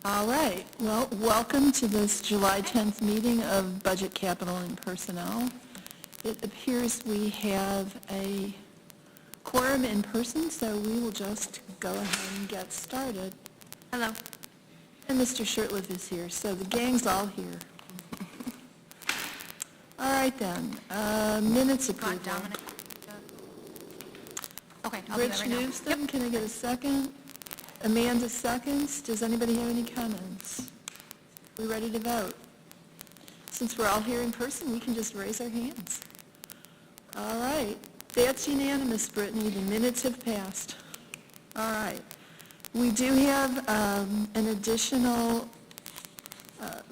All right. Well, welcome to this July 10th meeting of Budget, Capital, and Personnel. It appears we have a quorum in person, so we will just go ahead and get started. Hello. And Mr. Shurtleff is here, so the gang's all here. All right, then. Minutes approval. Dominic. Okay, I'll do that Rich right now. moves them. Can I get a second? Amanda seconds. Does anybody have any comments? We ready to vote? Since we're all here in person, we can just raise our hands. All right. That's unanimous, Brittany. The minutes have passed. All right. We do have an additional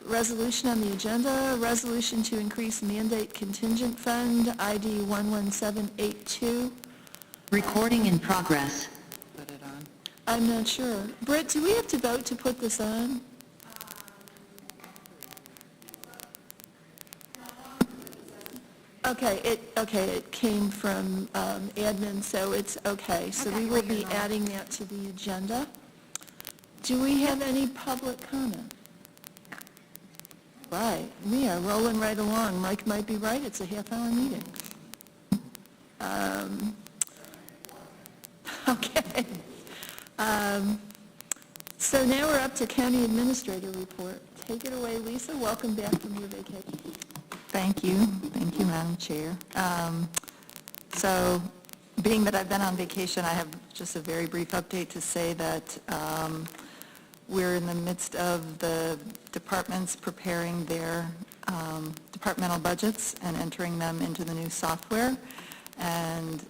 resolution on the agenda, a resolution to increase mandate contingent fund, ID 11782. Recording in progress. Put it on. I'm not sure. Britt, do we have to vote to put this on? Okay, it came from admin, so it's okay. So we will be adding that to the agenda. Do we have any public comment? Right, we are rolling right along. Mike might be right, it's a half-hour meeting. Okay. So now we're up to County Administrator Report. Take it away, Lisa. Welcome back from your vacation. Thank you, Madam Chair. So, being that I've been on vacation, I have just a very brief update to say that we're in the midst of the departments preparing their departmental budgets and entering them into the new software. And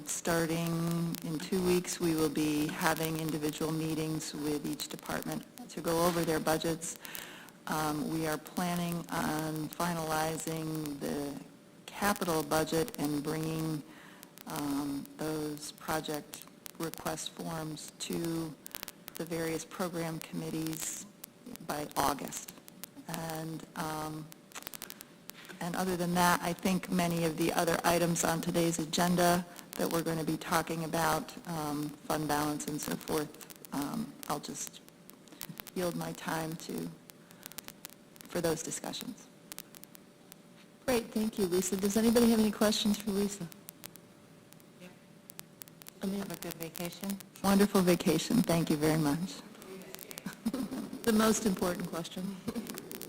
starting in 2 weeks, we will be having individual meetings with each department to go over their budgets. We are planning on finalizing the capital budget and bringing those project request forms to the various program committees by August. And other than that, I think many of the other items on today's agenda that we're going to be talking about, fund balance and so forth, I'll just yield my time for those discussions. Great, thank you, Lisa. Does anybody have any questions for Lisa? Yeah. Amanda? Have a good vacation. Wonderful vacation. Thank you very much. The most important question.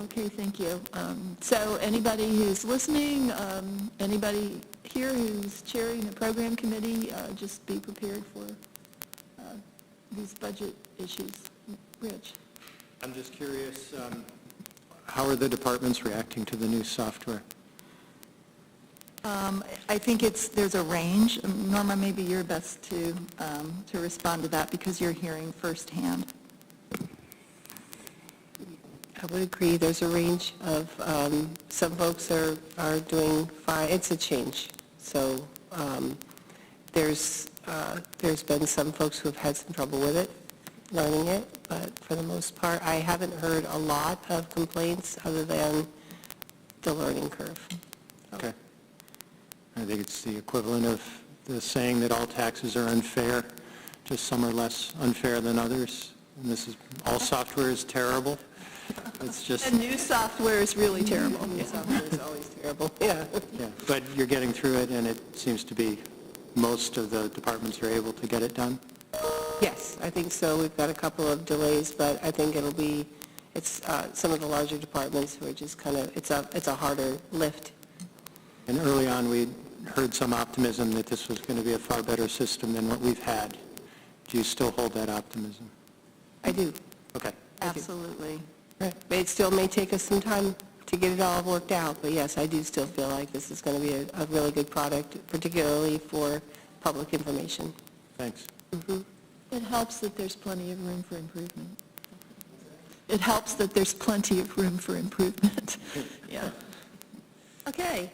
Okay, thank you. So anybody who's listening, anybody here who's chairing the program committee, just be prepared for these budget issues. Rich? I'm just curious, how are the departments reacting to the new software? I think there's a range. Norma, maybe you're best to respond to that because you're hearing firsthand. I would agree. There's a range of, some folks are doing fine. It's a change. So there's been some folks who have had some trouble with it, learning it, but for the most part, I haven't heard a lot of complaints other than the learning curve. Okay. I think it's the equivalent of the saying that all taxes are unfair, just some are less unfair than others. And this is, all software is terrible. It's just... And new software is really terrible. New software is always terrible. Yeah. Yeah, but you're getting through it, and it seems to be most of the departments are able to get it done? Yes, I think so. We've got a couple of delays, but I think it's some of the larger departments who are just kind of, it's a harder lift. And early on, we heard some optimism that this was going to be a far better system than what we've had. Do you still hold that optimism? I do. Okay. Absolutely. Right. But it still may take us some time to get it all worked out, but yes, I do still feel like this is going to be a really good product, particularly for public information. Thanks. Mm-hmm. It helps that there's plenty of room for improvement. It helps that there's plenty of room for improvement. Yeah. Okay.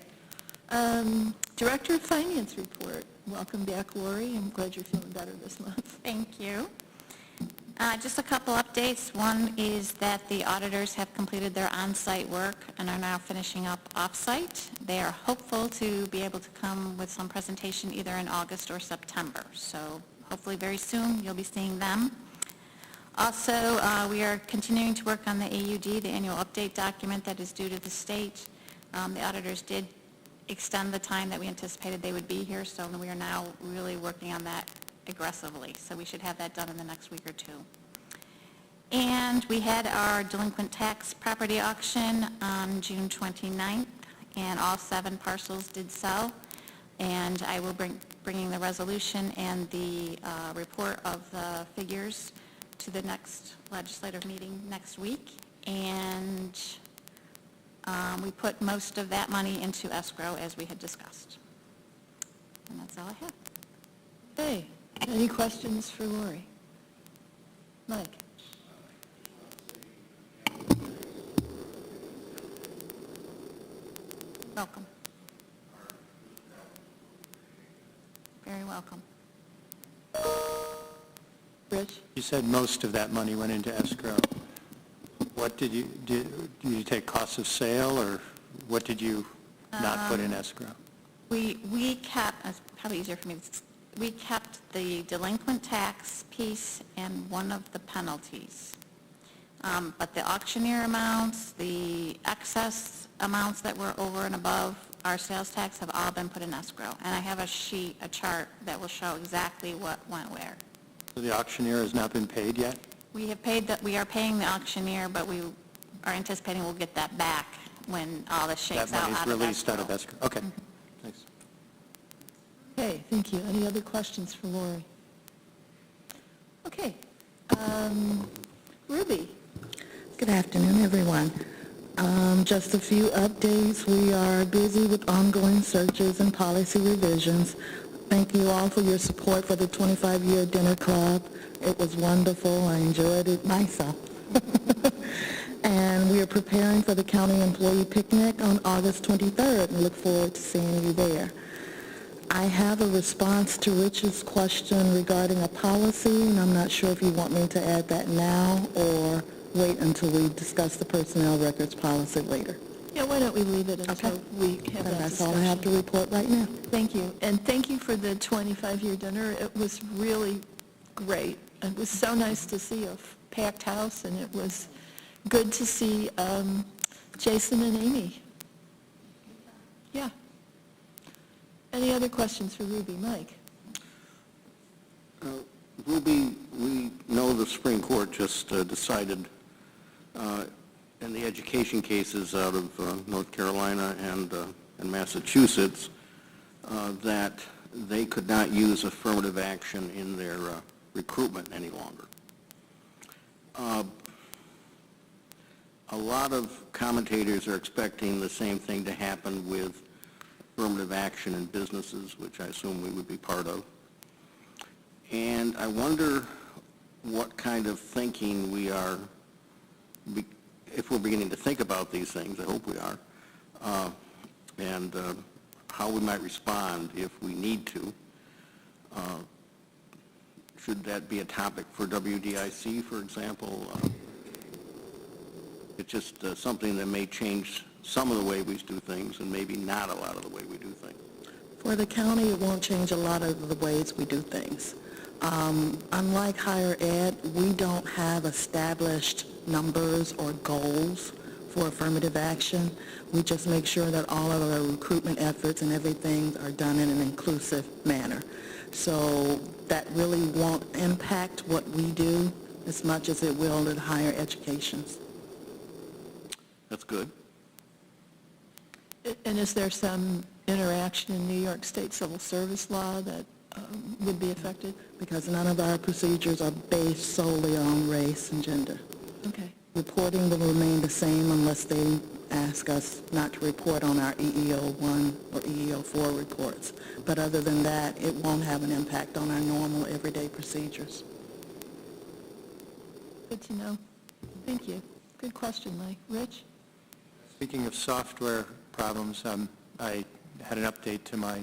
Director of Finance report. Welcome back, Lori. I'm glad you're feeling better this month. Thank you. Just a couple updates. One is that the auditors have completed their on-site work and are now finishing up off-site. They are hopeful to be able to come with some presentation either in August or September. So hopefully very soon you'll be seeing them. Also, we are continuing to work on the AUD, the annual update document that is due to the state. The auditors did extend the time that we anticipated they would be here, so we are now really working on that aggressively. So we should have that done in the next week or two. And we had our delinquent tax property auction on June 29th, and all 7 parcels did sell. And I will bringing the resolution and the report of the figures to the next legislative meeting next week. And we put most of that money into escrow as we had discussed. And that's all I have. Hey, any questions for Lori? Mike? Welcome. Very welcome. Rich? You said most of that money went into escrow. What did you take costs of sale, or what did you not put in escrow? We kept, it's probably easier for me, we kept the delinquent tax piece and one of the penalties. But the auctioneer amounts, the excess amounts that were over and above our sales tax have all been put in escrow. And I have a chart that will show exactly what went where. So the auctioneer has not been paid yet? We have paid that. We are paying the auctioneer, but we are anticipating we'll get that back when all this shakes out. That money is released out of escrow. Okay, thanks. Okay, thank you. Any other questions for Lori? Okay. Ruby? Good afternoon, everyone. Just a few updates. We are busy with ongoing searches and policy revisions. Thank you all for your support for the 25-year dinner club. It was wonderful. I enjoyed it myself. And we are preparing for the county employee picnic on August 23rd and look forward to seeing you there. I have a response to Rich's question regarding a policy, and I'm not sure if you want me to add that now or wait until we discuss the personnel records policy later. Yeah, why don't we leave it until Okay. we have that That's all I have to discussion. report right now. Thank you. And thank you for the 25-year dinner. It was really great. It was so nice to see a packed house, and it was good to see Jason and Amy. Yeah. Any other questions for Ruby? Mike? Ruby, we know the Supreme Court just decided in the education cases out of North Carolina and Massachusetts that they could not use affirmative action in their recruitment any longer. A lot of commentators are expecting the same thing to happen with affirmative action in businesses, which I assume we would be part of. And I wonder what kind of thinking we are, if we're beginning to think about these things, I hope we are, and how we might respond if we need to. Should that be a topic for WDIC, for example? It's just something that may change some of the way we do things and maybe not a lot of the way we do things. For the county, it won't change a lot of the ways we do things. Unlike higher ed, we don't have established numbers or goals for affirmative action. We just make sure that all of our recruitment efforts and everything are done in an inclusive manner. So that really won't impact what we do as much as it will in higher educations. That's good. And is there some interaction in New York State civil service law that would be affected? Because none of our procedures are based solely on race and gender. Okay. Reporting will remain the same unless they ask us not to report on our EEO1 or EEO4 reports. But other than that, it won't have an impact on our normal everyday procedures. Good to know. Thank you. Good question, Mike. Rich? Speaking of software problems, I had an update to my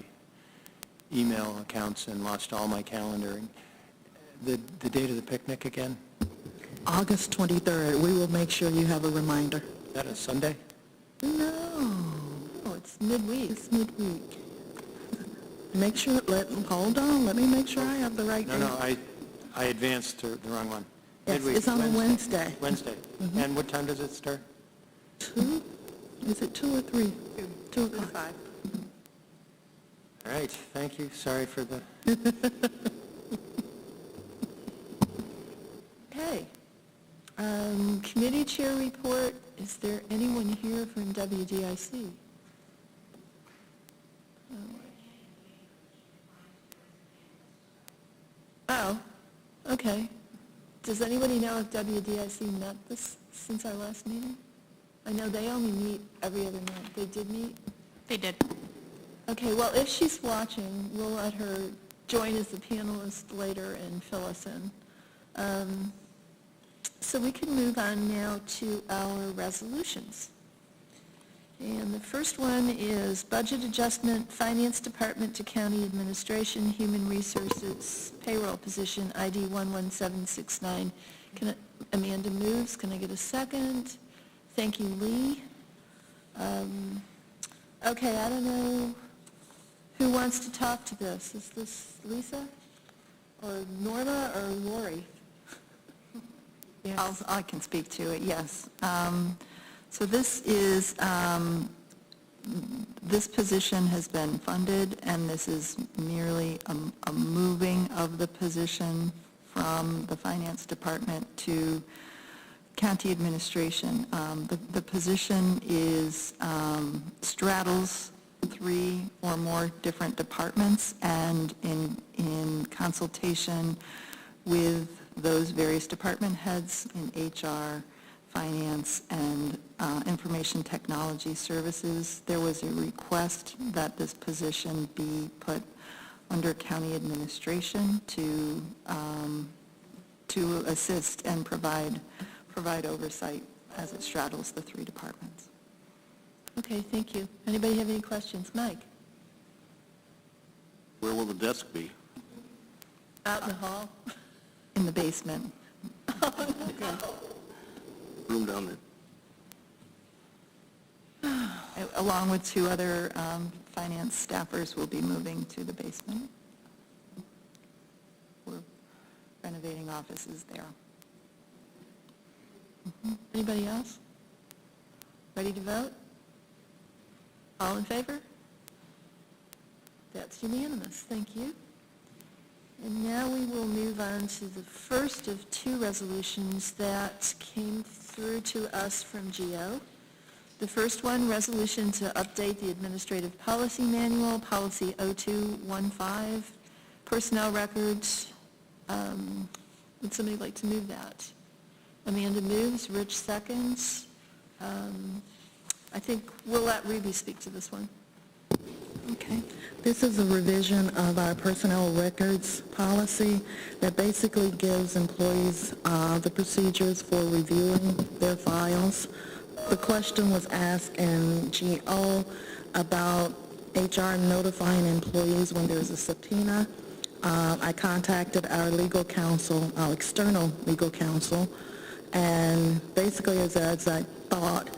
email accounts and lost all my calendaring. The date of the picnic again? August 23rd, we will make sure you have a reminder. Is that a Sunday? No, Oh, it's midweek. it's midweek. Make sure, hold on, let me make sure I have the right date. No, I advanced to the wrong one. Yes, Midweek, it's on a Wednesday. Wednesday. And what time does it start? 2? Is it 2 or 3? 2 o'clock. 5. All right, thank you. Sorry for the... Okay. Committee chair report. Is there anyone here from WDIC? Oh, okay. Does anybody know if WDIC met this since our last meeting? I know they only meet every other month. They did meet? They did. Okay, well, if she's watching, we'll let her join as a panelist later and fill us in. So we can move on now to our resolutions. And the first one is budget adjustment, Finance Department to County Administration, Human Resources, payroll position, ID 11769. Amanda moves. Can I get a second? Thank you, Lee. Okay, I don't know who wants to talk to this. Is this Lisa or Norma or Lori? Yes. I can speak to it, yes. So this is, this position has been funded, and this is merely a moving of the position from the Finance Department to County Administration. The position is, straddles 3 or more different departments, and in consultation with those various department heads in HR, Finance, and Information Technology Services, there was a request that this position be put under County Administration to assist and provide oversight as it straddles the 3 departments. Okay, thank you. Anybody have any questions? Mike? Where will the desk be? Out in the hall? In the basement. Room down there. Along with 2 other finance staffers will be moving to the basement. We're renovating offices there. Anybody else? Ready to vote? All in favor? That's unanimous. Thank you. And now we will move on to the first of 2 resolutions that came through to us from GO. The first one, resolution to update the Administrative Policy Manual, Policy 0215, Personnel Records. Would somebody like to move that? Amanda moves, Rich seconds. I think we'll let Ruby speak to this one. Okay. This is a revision of our personnel records policy that basically gives employees the procedures for reviewing their files. The question was asked in GO about HR notifying employees when there's a subpoena. I contacted our legal counsel, our external legal counsel, and basically as I thought,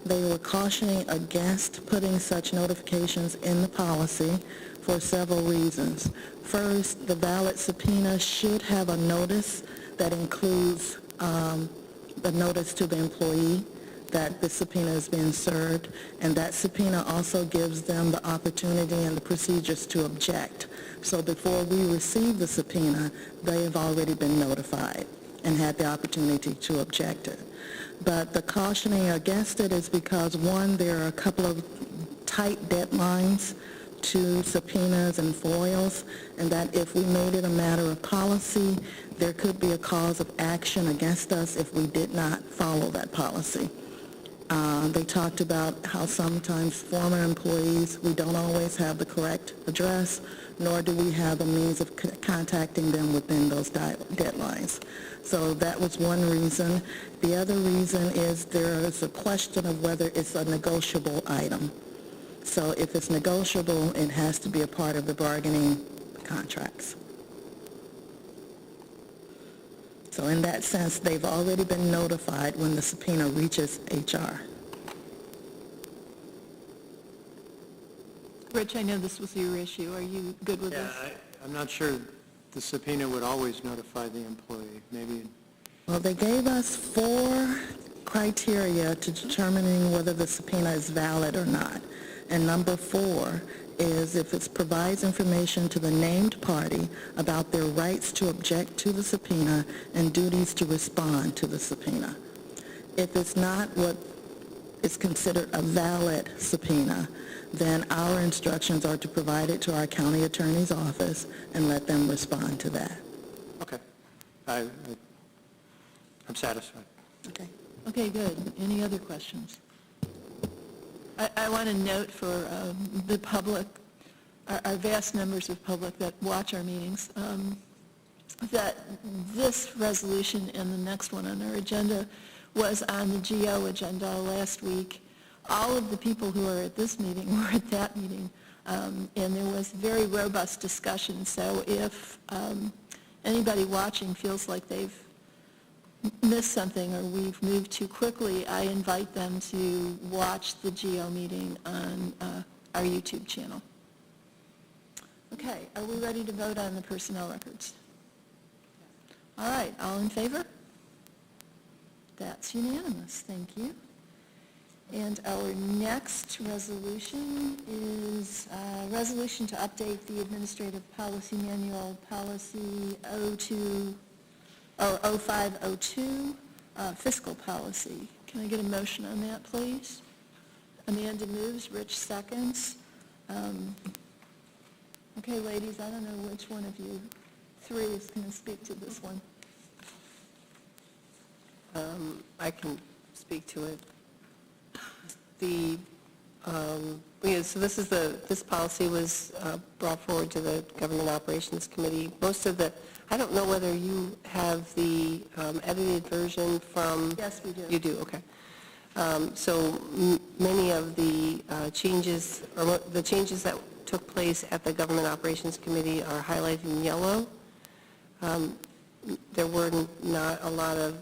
they were cautioning against putting such notifications in the policy for several reasons. First, the valid subpoena should have a notice that includes the notice to the employee that the subpoena has been served, and that subpoena also gives them the opportunity and the procedures to object. So before we receive the subpoena, they have already been notified and had the opportunity to object it. But the cautioning against it is because, one, there are a couple of tight deadlines to subpoenas and FOILs, and that if we made it a matter of policy, there could be a cause of action against us if we did not follow that policy. They talked about how sometimes former employees, we don't always have the correct address, nor do we have a means of contacting them within those deadlines. So that was one reason. The other reason is there is a question of whether it's a negotiable item. So if it's negotiable, it has to be a part of the bargaining contracts. So in that sense, they've already been notified when the subpoena reaches HR. Rich, I know this was your issue. Are you good with this? I'm not sure the subpoena would always notify the employee. Maybe Well, they gave us 4 criteria to determining whether the subpoena is valid or not. And number 4 is if it provides information to the named party about their rights to object to the subpoena and duties to respond to the subpoena. If it's not what is considered a valid subpoena, then our instructions are to provide it to our county attorney's office and let them respond to that. Okay. I'm satisfied. Okay. Okay, good. Any other questions? I want to note for the public, our vast numbers of public that watch our meetings, that this resolution and the next one on our agenda was on the GO agenda last week. All of the people who are at this meeting were at that meeting, and there was very robust discussion. So if anybody watching feels like they've missed something or we've moved too quickly, I invite them to watch the GO meeting on our YouTube channel. Okay, are we ready to vote on the personnel records? All right, all in favor? That's unanimous, thank you. And our next resolution is a resolution to update the Administrative Policy Manual, Policy 0502, Fiscal Policy. Can I get a motion on that, please? Amanda moves, Rich seconds. Okay, ladies, I don't know which one of you 3 is going to speak to this one. I can speak to it. So this policy was brought forward to the Government Operations Committee. Most of the, I don't know whether you have the edited version from... Yes, we do. You do, okay. So many of the changes, or the changes that took place at the Government Operations Committee are highlighted in yellow. There were not a lot of,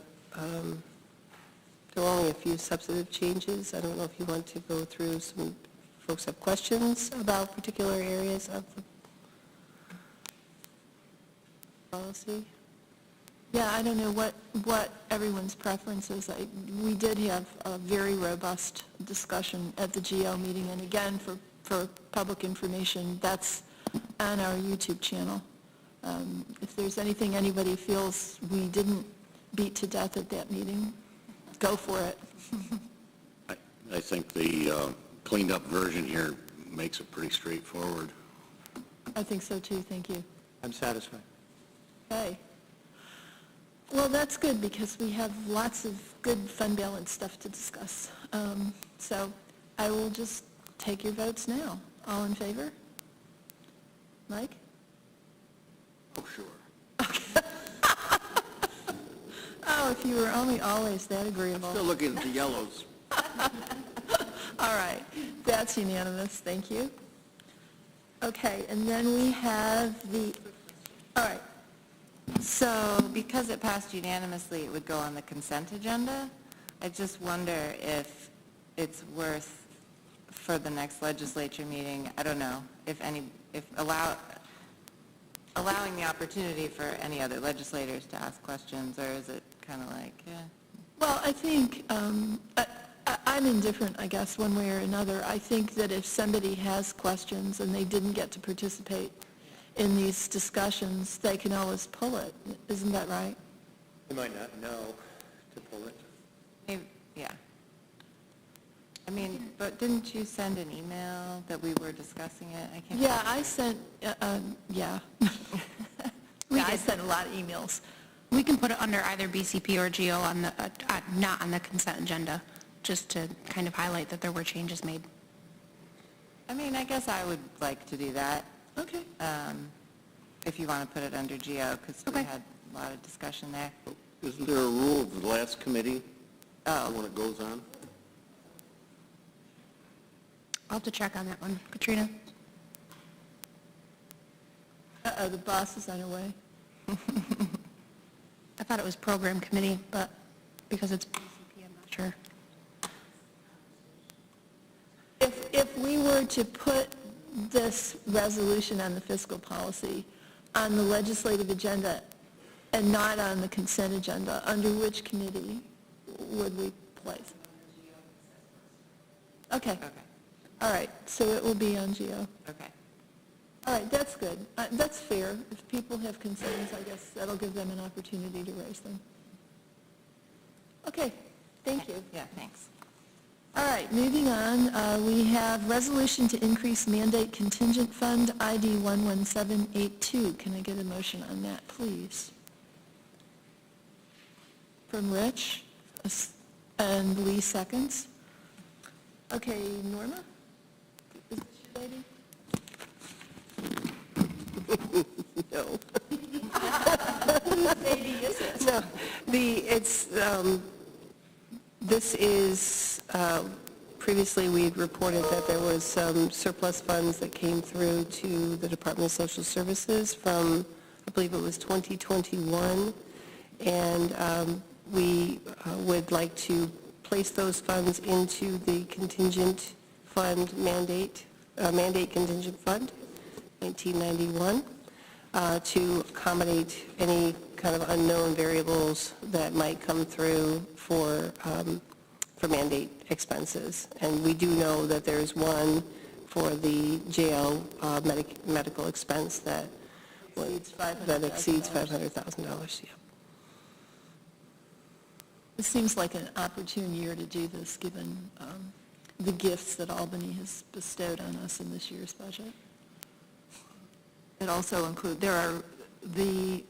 there were only a few substantive changes. I don't know if you want to go through some, folks have questions about particular areas of the policy? Yeah, I don't know what everyone's preference is. We did have a very robust discussion at the GO meeting, and again, for public information, that's on our YouTube channel. If there's anything anybody feels we didn't beat to death at that meeting, go for it. I think the cleaned up version here makes it pretty straightforward. I think so too, thank you. I'm satisfied. Okay. Well, that's good because we have lots of good fund balance stuff to discuss. So I will just take your votes now. All in favor? Mike? Oh, sure. Oh, if you were only always that agreeable. Still looking at the yellows. All right, that's unanimous, thank you. Okay, and then we have the, all right. So because it passed unanimously, it would go on the consent agenda. I just wonder if it's worth, for the next legislature meeting, I don't know, if allowing the opportunity for any other legislators to ask questions, or is it kind of like, yeah? Well, I think, I'm indifferent, I guess, one way or another. I think that if somebody has questions and they didn't get to participate in these discussions, they can always pull it. Isn't that right? You might not know to pull it. Maybe, yeah. I mean, but didn't you send an email that we were discussing it? I can't. Yeah, I sent, yeah. I sent a lot of emails. We can put it under either BCP or GO on the, not on the consent agenda, just to kind of highlight that there were changes made. I mean, I guess I would like to do that. Okay. If you want to put it under GO, because we had a lot of discussion there. Isn't there a rule of the last committee Oh. when it goes on? I'll have to check on that one. Katrina? Uh-oh, the boss is on her way. I thought it was program committee, but because it's BCP, I'm not sure. If we were to put this resolution on the fiscal policy on the legislative agenda and not on the consent agenda, under which committee would we place? Okay. All right, so it will be on GO. Okay. All right, that's good. That's fair. If people have concerns, I guess that'll give them an opportunity to raise them. Okay, thank you. Yeah, thanks. All right, moving on, we have resolution to increase mandate contingent fund ID 11782. Can I get a motion on that, please? From Rich, and Lee seconds. Okay, Norma? Is this your lady? No. Lady, is it? No, this is, previously we had reported that there was some surplus funds that came through to the Department of Social Services from, I believe it was 2021, and we would like to place those funds into the contingent fund mandate contingent fund, 1991, to accommodate any kind of unknown variables that might come through for mandate expenses. And we do know that there's one for the jail medical expense that exceeds $500,000. Yeah. It seems like an opportune year to do this, given the gifts that Albany has bestowed on us in this year's budget. It also includes, there are the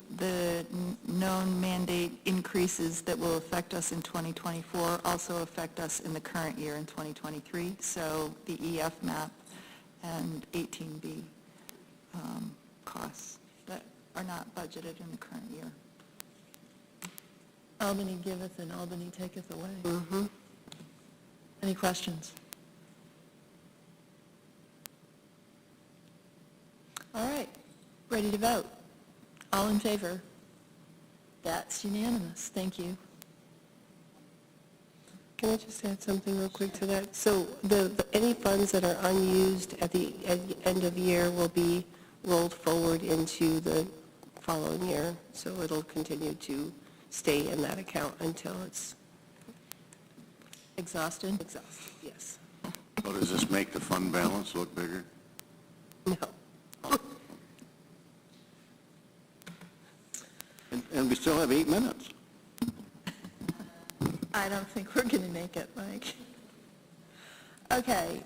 known mandate increases that will affect us in 2024 also affect us in the current year in 2023. So the EF map and 18B costs that are not budgeted in the current year. Albany giveth and Albany taketh away. Mm-hmm. Any questions? All right, ready to vote. All in favor? That's unanimous. Thank you. Can I just add something real quick to that? So any funds that are unused at the end of year will be rolled forward into the following year. So it'll continue to stay in that account until it's Exhausted? exhausted, yes. So does this make the fund balance look bigger? No. And we still have 8 minutes. I don't think we're going to make it, Mike. Okay,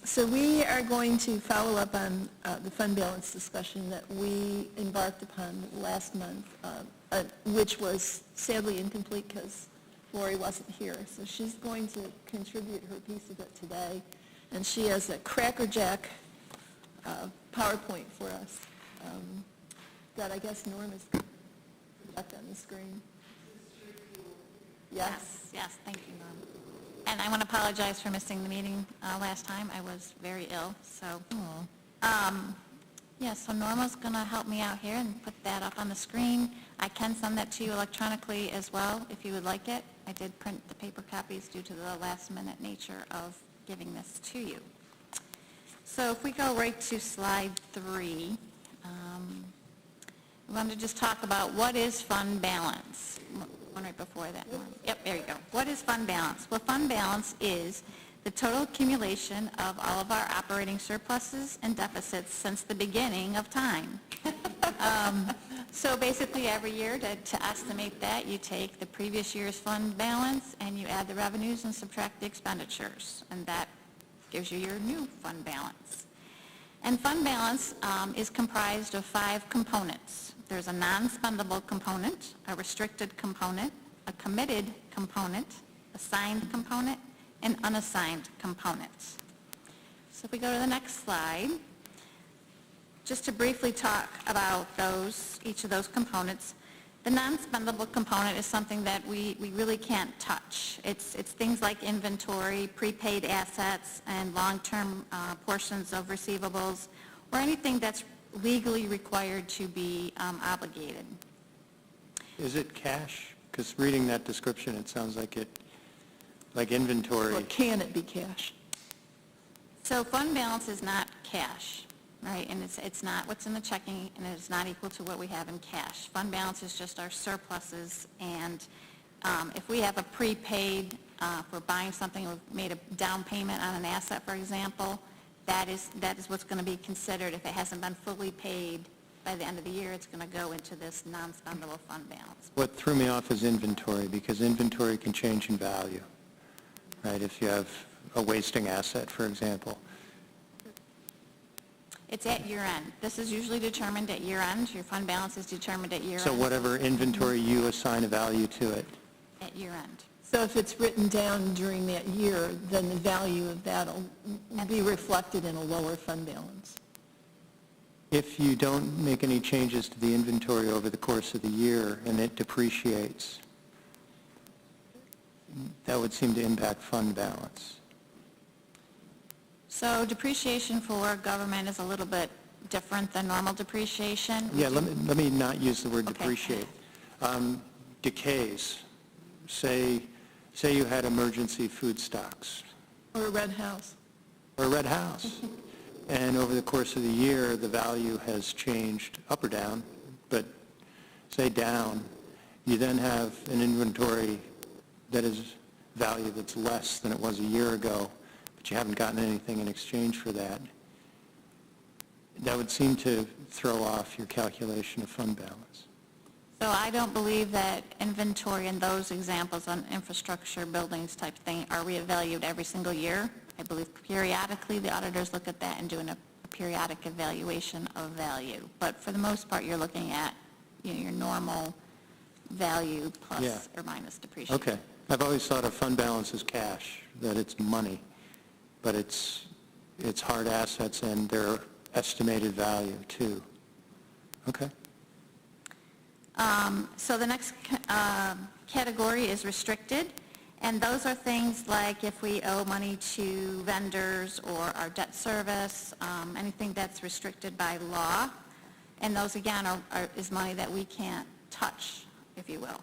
so we are going to follow up on the fund balance discussion that we embarked upon last month, which was sadly incomplete because Lori wasn't here. So she's going to contribute her piece of it today, and she has a crackerjack PowerPoint for us that I guess Norm is going to project on the screen. Yes. Yes, thank you, Norm. And I want to apologize for missing the meeting last time. I was very ill, so. Yeah, so Norma's going to help me out here and put that up on the screen. I can send that to you electronically as well, if you would like it. I did print the paper copies due to the last-minute nature of giving this to you. So if we go right to slide 3, we want to just talk about what is fund balance. One right before that one. Yep, there you go. What is fund balance? Well, fund balance is the total accumulation of all of our operating surpluses and deficits since the beginning of time. So basically every year to estimate that, you take the previous year's fund balance and you add the revenues and subtract the expenditures, and that gives you your new fund balance. And fund balance is comprised of 5 components. There's a non-spendable component, a restricted component, a committed component, assigned component, and unassigned components. So if we go to the next slide, just to briefly talk about each of those components, the non-spendable component is something that we really can't touch. It's things like inventory, prepaid assets, and long-term portions of receivables, or anything that's legally required to be obligated. Is it cash? Because reading that description, it sounds like inventory. Or can it be cash? So fund balance is not cash. right? And it's not what's in the checking, and it's not equal to what we have in cash. Fund balance is just our surpluses, and if we have a prepaid, if we're buying something, we've made a down payment on an asset, for example, that is what's going to be considered. If it hasn't been fully paid by the end of the year, it's going to go into this non-spendable fund balance. What threw me off is inventory, because inventory can change in value, right? If you have a wasting asset, for example. It's at year end. This is usually determined at year end. Your fund balance is determined at year end. So whatever inventory you assign a value to it. At year end. So if it's written down during that year, then the value of that will be reflected in a lower fund balance. If you don't make any changes to the inventory over the course of the year and it depreciates, that would seem to impact fund balance. So depreciation for government is a little bit different than normal depreciation. Yeah, let me not use the word Okay. depreciate. Decays. Say you had emergency food stocks. Or a red house. Or a red house. And over the course of the year, the value has changed up or down, but say down. You then have an inventory that is value that's less than it was a year ago, but you haven't gotten anything in exchange for that. That would seem to throw off your calculation of fund balance. So I don't believe that inventory in those examples on infrastructure, buildings type thing are reevaluated every single year. I believe periodically the auditors look at that and do a periodic evaluation of value. But for the most part, you're looking at your normal value plus or minus depreciation. Okay. I've always thought of fund balance as cash, that it's money, but it's hard assets and their estimated value too. Okay. So the next category is restricted, and those are things like if we owe money to vendors or our debt service, anything that's restricted by law, and those again is money that we can't touch, if you will.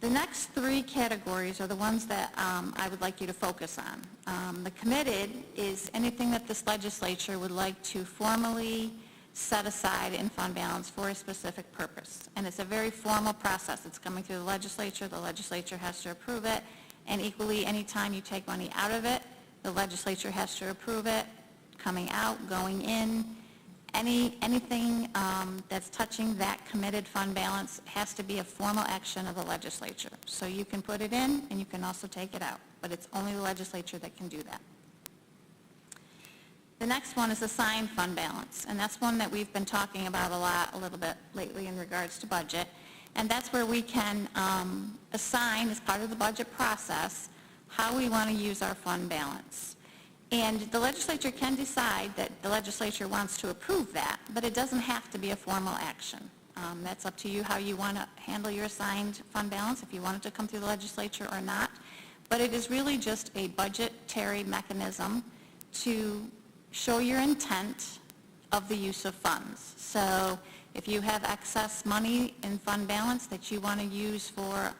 The next three categories are the ones that I would like you to focus on. The committed is anything that this legislature would like to formally set aside in fund balance for a specific purpose. And it's a very formal process. It's coming through the legislature has to approve it, and equally, anytime you take money out of it, the legislature has to approve it, coming out, going in. Anything that's touching that committed fund balance has to be a formal action of the legislature. So you can put it in, and you can also take it out, but it's only the legislature that can do that. The next one is assigned fund balance, and that's one that we've been talking about a little bit lately in regards to budget, and that's where we can assign, as part of the budget process, how we want to use our fund balance. And the legislature can decide that the legislature wants to approve that, but it doesn't have to be a formal action. That's up to you how you want to handle your assigned fund balance, if you want it to come through the legislature or not. But it is really just a budgetary mechanism to show your intent of the use of funds. So if you have excess money in fund balance that you want to use for,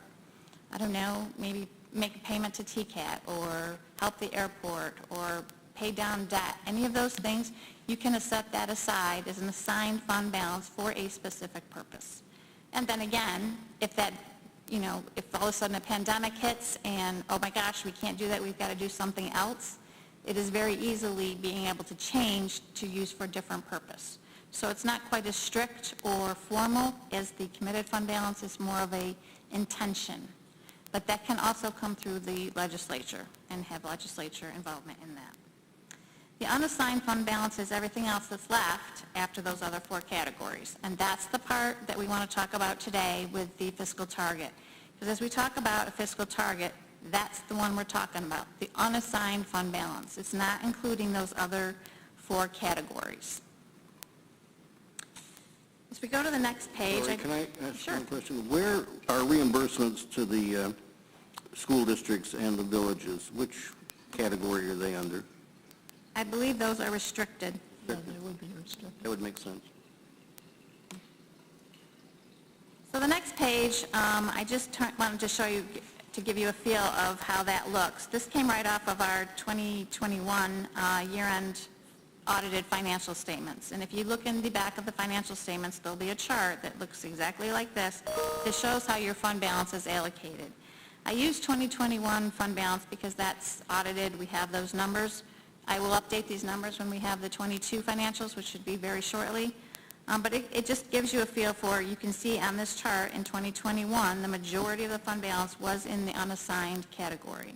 I don't know, maybe make a payment to TCAT or help the airport or pay down debt, any of those things, you can set that aside as an assigned fund balance for a specific purpose. And then again, if that, if all of a sudden a pandemic hits and, oh my gosh, we can't do that, we've got to do something else, it is very easily being able to change to use for a different purpose. So it's not quite as strict or formal as the committed fund balance. It's more of a intention. But that can also come through the legislature and have legislature involvement in that. The unassigned fund balance is everything else that's left after those other four categories. And that's the part that we want to talk about today with the fiscal target. Because as we talk about a fiscal target, that's the one we're talking about, the unassigned fund balance. It's not including those other four categories. As we go to the next page... Lori, can I ask Sure. one question? Where are reimbursements to the school districts and the villages? Which category are they under? I believe those are restricted. Yeah, they would be restricted. That would make sense. So the next page, I just wanted to show you, to give you a feel of how that looks. This came right off of our 2021 year-end audited financial statements. And if you look in the back of the financial statements, there'll be a chart that looks exactly like this that shows how your fund balance is allocated. I use 2021 fund balance because that's audited. We have those numbers. I will update these numbers when we have the 22 financials, which should be very shortly. But it just gives you a feel for, you can see on this chart in 2021, the majority of the fund balance was in the unassigned category.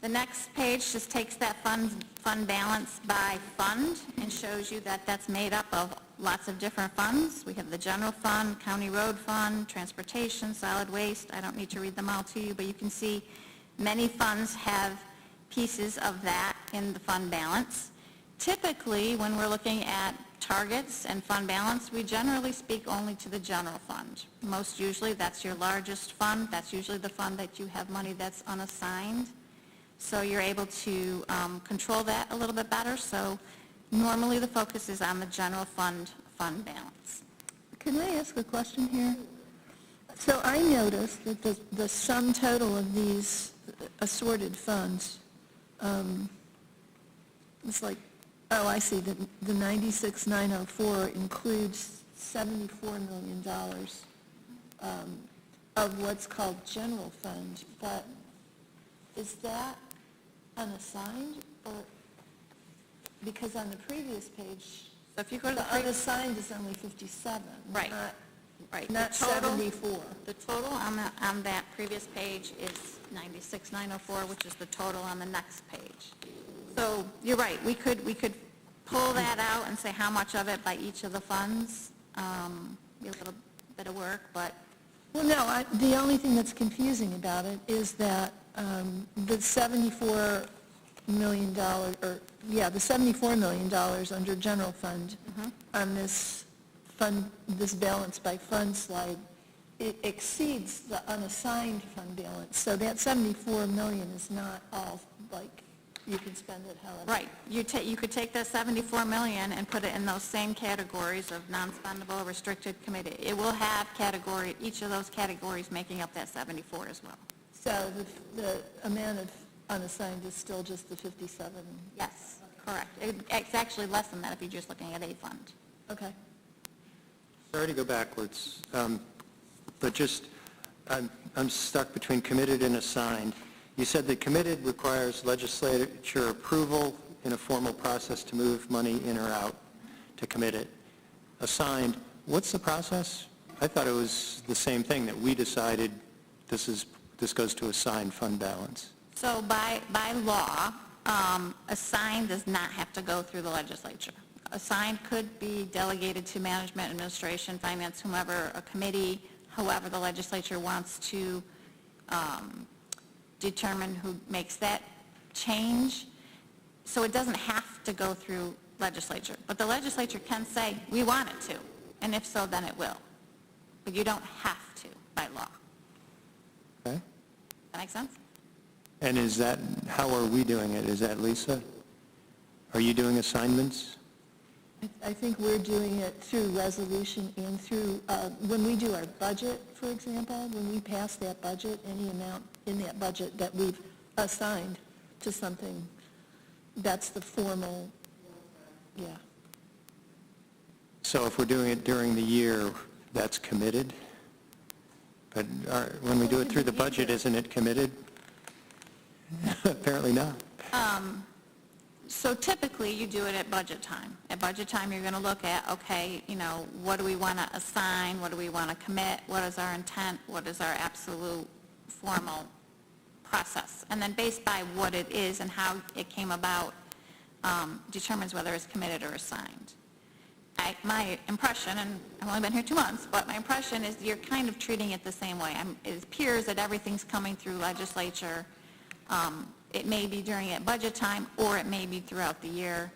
The next page just takes that fund balance by fund and shows you that that's made up of lots of different funds. We have the general fund, county road fund, transportation, solid waste. I don't need to read them all to you, but you can see many funds have pieces of that in the fund balance. Typically, when we're looking at targets and fund balance, we generally speak only to the general fund. Most usually, that's your largest fund. That's usually the fund that you have money that's unassigned. So you're able to control that a little bit better. So normally the focus is on the general fund balance. Can I ask a question here? So I noticed that the sum total of these assorted funds, it's like, oh, I see, the 96,904 includes $74 million of what's called general fund, but is that unassigned, or, because on the previous page, So if you go to the the unassigned is only 57. Right. Right. Not The total- 74. The total on that previous page is 96,904, which is the total on the next page. So you're right, we could pull that out and say how much of it by each of the funds. Be a little bit of work, but Well, no, the only thing that's confusing about it is that the $74 million, the $74 million under general fund on this fund, this balance by fund slide, it exceeds the unassigned fund balance. So that $74 million is not all, like, you can spend it however. right, you could take that 74 million and put it in those same categories of non-spendable, restricted, committed. It will have each of those categories making up that 74 as well. So the amount of unassigned is still just the 57? Yes, correct. It's actually less than that if you're just looking at a fund. Okay. Sorry to go backwards, but just, I'm stuck between committed and assigned. You said that committed requires legislature approval in a formal process to move money in or out to commit it. Assigned, what's the process? I thought it was the same thing, that we decided this goes to assigned fund balance. So by law, assigned does not have to go through the legislature. Assigned could be delegated to management, administration, finance, whomever, a committee, however the legislature wants to determine who makes that change. So it doesn't have to go through legislature. But the legislature can say, we want it to. And if so, then it will. But you don't have to by law. Okay? That make sense? And is that, how are we doing it? Is that Lisa? Are you doing assignments? I think we're doing it through resolution and through, when we do our budget, for example, when we pass that budget, any amount in that budget that we've assigned to something, that's the formal, yeah. So if we're doing it during the year, that's committed? But when we do it through the budget, isn't it committed? Apparently not. So typically, you do it at budget time. At budget time, you're going to look at, okay, what do we want to assign? What do we want to commit? What is our intent? What is our absolute formal process? And then based by what it is and how it came about, determines whether it's committed or assigned. My impression, and I've only been here 2 months, but my impression is you're kind of treating it the same way. It appears that everything's coming through legislature. It may be during at budget time, or it may be throughout the year,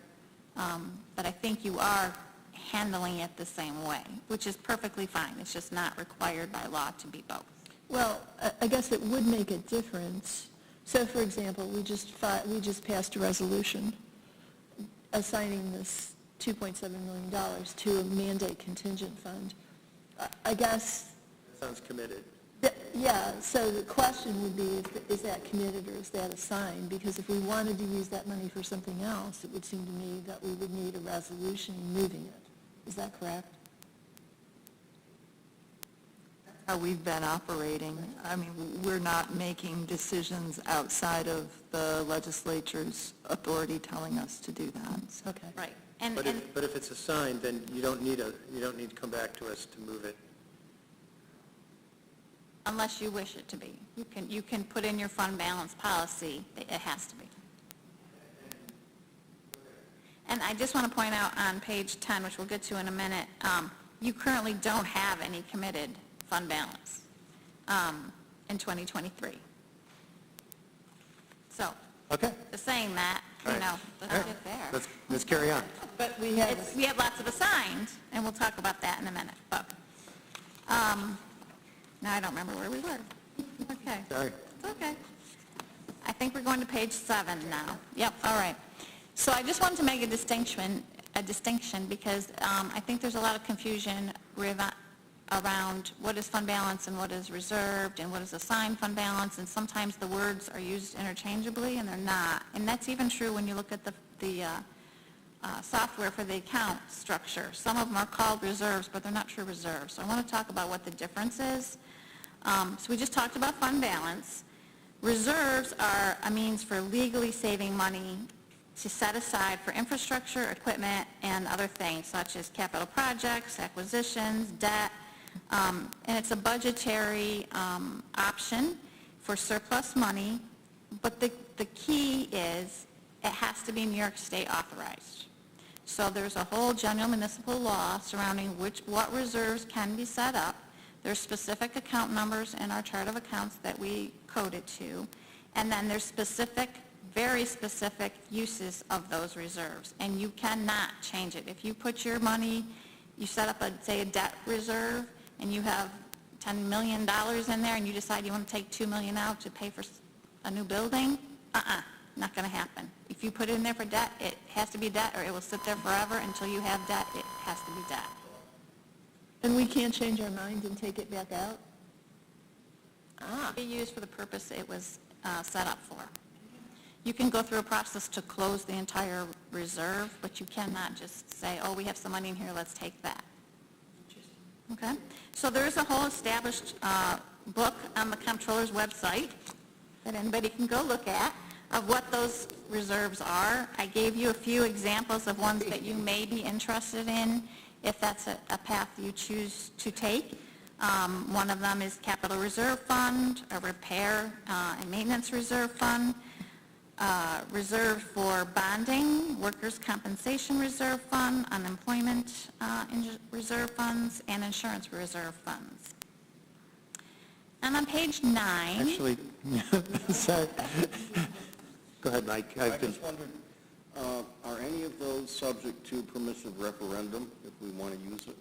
but I think you are handling it the same way, which is perfectly fine. It's just not required by law to be both. Well, I guess it would make a difference. So, for example, we just passed a resolution assigning this $2.7 million to a mandate contingent fund. I guess... Sounds committed. Yeah, so the question would be, is that committed or is that assigned? Because if we wanted to use that money for something else, it would seem to me that we would need a resolution moving it. Is that correct? How we've been operating. I mean, we're not making decisions outside of the legislature's authority telling us to do that. Okay. Right. And But if it's assigned, then you don't need to come back to us to move it. unless you wish it to be. You can put in your fund balance policy, that it has to be. And I just want to point out on page 10, which we'll get to in a minute, you currently don't have any committed fund balance in 2023. So, Okay. just saying that, All you right. know, let's All right. get there. Let's carry on. But we have, We have lots of assigned, and we'll talk about that in a minute, but, now I don't remember where we were. Okay. Sorry. It's okay. I think we're going to page 7 now. Yep, all right. So I just wanted to make a distinction because I think there's a lot of confusion around what is fund balance and what is reserved and what is assigned fund balance, and sometimes the words are used interchangeably and they're not. And that's even true when you look at the software for the account structure. Some of them are called reserves, but they're not true reserves. So I want to talk about what the difference is. So we just talked about fund balance. Reserves are a means for legally saving money to set aside for infrastructure, equipment, and other things, such as capital projects, acquisitions, debt, and it's a budgetary option for surplus money, but the key is it has to be New York State authorized. So there's a whole general municipal law surrounding what reserves can be set up. There's specific account numbers in our chart of accounts that we coded to, and then there's very specific uses of those reserves, and you cannot change it. If you put your money, you set up, say, a debt reserve, and you have $10 million in there, and you decide you want to take $2 million out to pay for a new building, not going to happen. If you put it in there for debt, it has to be debt, or it will sit there forever until you have debt. It has to be debt. and we can't change our mind and take it back out? Be used for the purpose it was set up for. You can go through a process to close the entire reserve, but you cannot just say, oh, we have some money in here, let's take that. Okay? So there's a whole established book on the comptroller's website that anybody can go look at of what those reserves are. I gave you a few examples of ones that you may be interested in if that's a path you choose to take. One of them is Capital Reserve Fund, a Repair and Maintenance Reserve Fund, Reserve for Bonding, Workers' Compensation Reserve Fund, Unemployment Reserve Funds, and Insurance Reserve Funds. And on page 9... Actually, sorry. Go ahead, Mike. I just wondered, are any of those subject to permissive referendum if we want to use it?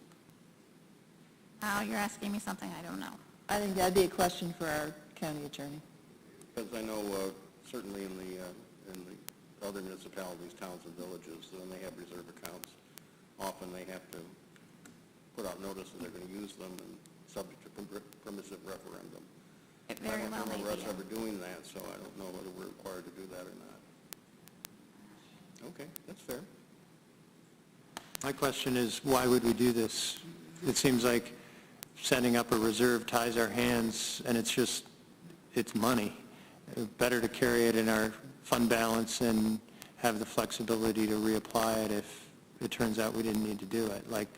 Oh, you're asking me something I don't know. I think that'd be a question for our county attorney. Because I know certainly in the other municipalities, towns and villages, when they have reserve accounts, often they have to put out notices they're going to use them and subject to permissive referendum. It very well I may don't remember be. us ever doing that, so I don't know whether we're required to do that or not. Okay, that's fair. My question is, why would we do this? It seems like setting up a reserve ties our hands, and it's money. Better to carry it in our fund balance and have the flexibility to reapply it if it turns out we didn't need to do it. Like,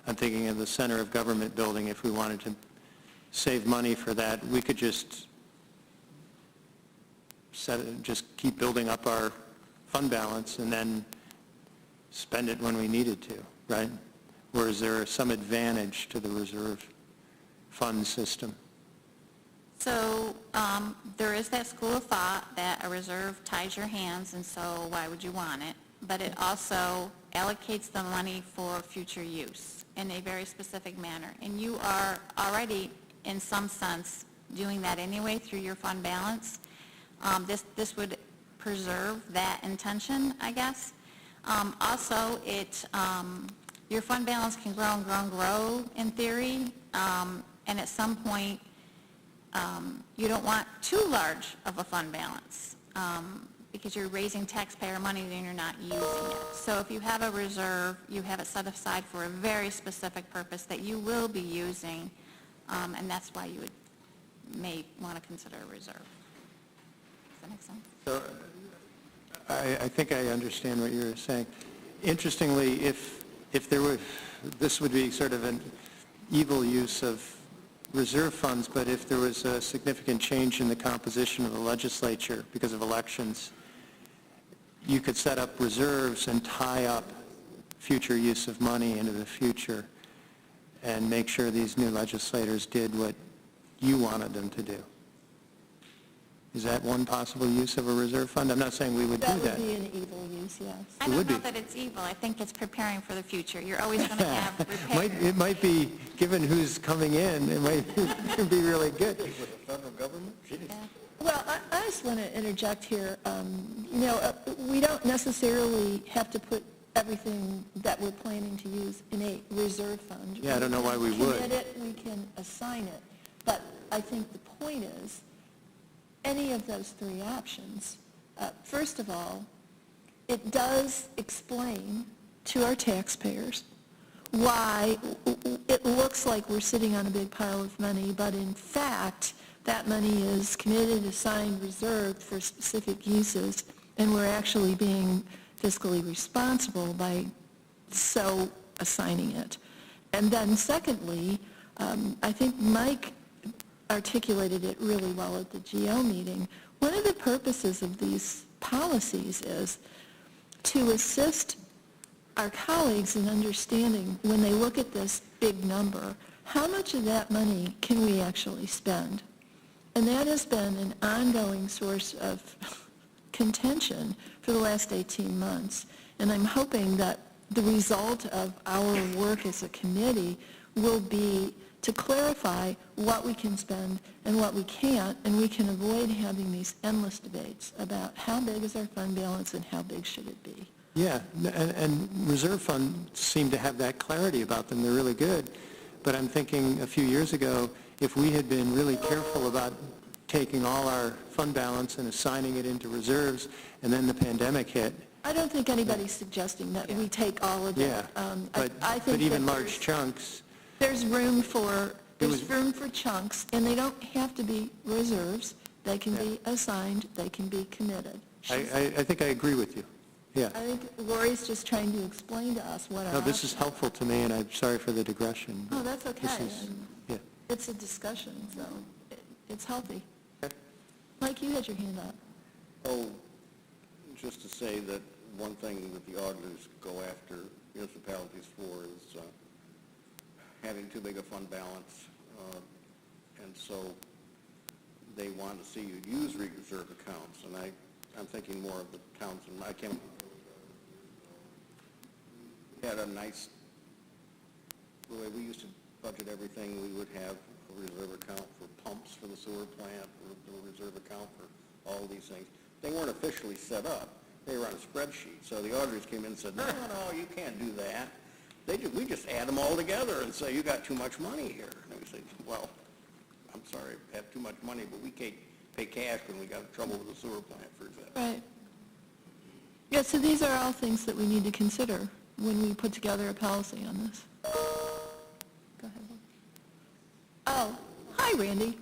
I'm thinking of the center of government building. If we wanted to save money for that, we could just keep building up our fund balance and then spend it when we needed to, right? Or is there some advantage to the reserve fund system? So there is that school of thought that a reserve ties your hands, and so why would you want it? But it also allocates the money for future use in a very specific manner. And you are already, in some sense, doing that anyway through your fund balance. This would preserve that intention, I guess. Also, your fund balance can grow and grow and grow in theory, and at some point, You don't want too large of a fund balance because you're raising taxpayer money and you're not using it. So if you have a reserve, you have it set aside for a very specific purpose that you will be using, and that's why you may want to consider a reserve. Does that make sense? So I think I understand what you're saying. Interestingly, if there were, this would be sort of an evil use of reserve funds, but if there was a significant change in the composition of the legislature because of elections, you could set up reserves and tie up future use of money into the future and make sure these new legislators did what you wanted them to do. Is that one possible use of a reserve fund? I'm not saying we would do that. That would be an evil use, yes. I don't know that it's evil. I think it's preparing for the future. You're always going to have repairs. It might be, given who's coming in, it might be really good. With the federal government? Yeah. Well, I just want to interject here. We don't necessarily have to put everything that we're planning to use in a reserve fund. Yeah, I don't know why we would. Commit it, we can assign it. But I think the point is, any of those three options, first of all, it does explain to our taxpayers why it looks like we're sitting on a big pile of money, but in fact, that money is committed, assigned, reserved for specific uses, and we're actually being fiscally responsible by so assigning it. And then secondly, I think Mike articulated it really well at the GO meeting. One of the purposes of these policies is to assist our colleagues in understanding, when they look at this big number, how much of that money can we actually spend? And that has been an ongoing source of contention for the last 18 months. And I'm hoping that the result of our work as a committee will be to clarify what we can spend and what we can't, and we can avoid having these endless debates about how big is our fund balance and how big should it be. Yeah, and reserve funds seem to have that clarity about them. They're really good. But I'm thinking a few years ago, if we had been really careful about taking all our fund balance and assigning it into reserves, and then the pandemic hit. I don't think anybody's suggesting that we take all of it. Yeah, I think but even that large chunks. There's room for chunks, and they don't have to be reserves. They can be assigned, they can be committed. I think I agree with you. Yeah. I think Lori's just trying to explain to us what our No, this is options- helpful to me, and I'm sorry for the digression. Oh, that's okay. Yeah. It's a discussion, so it's healthy. Mike, you had your hand up. Oh, just to say that one thing that the auditors go after municipalities for is having too big a fund balance, and so they want to see you use reserve accounts, and I'm thinking more of the towns, and I can't, we had a nice, the way we used to budget everything, we would have a reserve account for pumps for the sewer plant, a reserve account for all these things. They weren't officially set up. They were on a spreadsheet. So the auditors came in and said, no, you can't do that. We just add them all together and say, you got too much money here. And we say, well, I'm sorry, I have too much money, but we can't pay cash when we got trouble with the sewer plant, for example. Right. Yeah, so these are all things that we need to consider when we put together a policy on this. Go ahead. Oh, hi, Randy.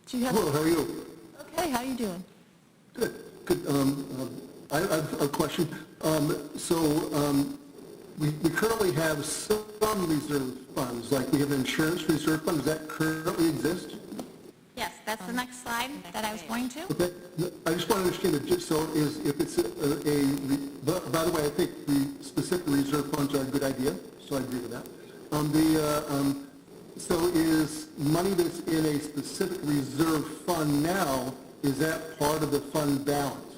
Do you have? Hello, how are you? Okay, how you doing? Good, good. I have a question. We currently have some reserve funds, like we have an insurance reserve fund. Does that currently exist? Yes, that's the next slide that I was going to. Okay. I just want to understand that. If it's by the way, I think the specific reserve funds are a good idea, so I agree with that. So is money that's in a specific reserve fund now, is that part of the fund balance?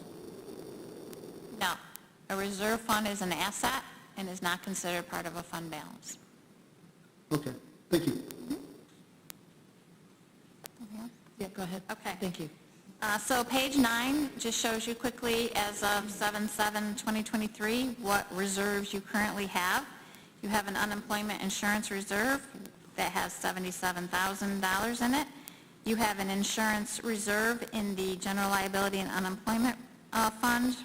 No. A reserve fund is an asset and is not considered part of a fund balance. Okay, thank you. Yeah, go ahead. Okay. Thank you. So page 9 just shows you quickly, as of 7/7/2023, what reserves you currently have. You have an unemployment insurance reserve that has $77,000 in it. You have an insurance reserve in the general liability and unemployment fund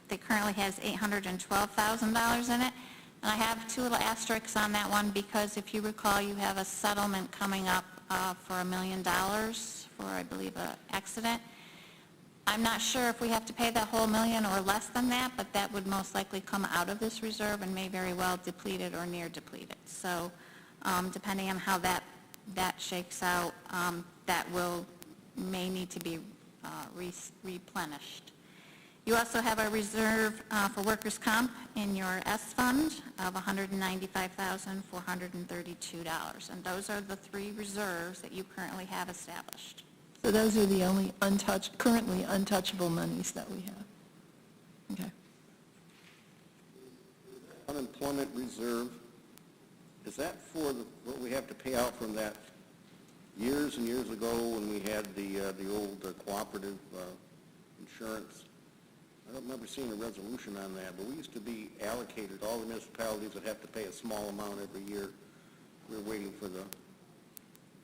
that currently has $812,000 in it. And I have two little asterisks on that one because if you recall, you have a settlement coming up for $1 million for, I believe, an accident. I'm not sure if we have to pay that whole million or less than that, but that would most likely come out of this reserve and may very well deplete it or near deplete it. So depending on how that shakes out, that may need to be replenished. You also have a reserve for workers' comp in your S fund of $195,432. And those are the three reserves that you currently have established. So those are the only currently untouchable monies that we have. Okay. Unemployment reserve, is that for what we have to pay out from that years and years ago when we had the old cooperative insurance? I don't remember seeing a resolution on that, but we used to be allocated, all the municipalities would have to pay a small amount every year. We were waiting for the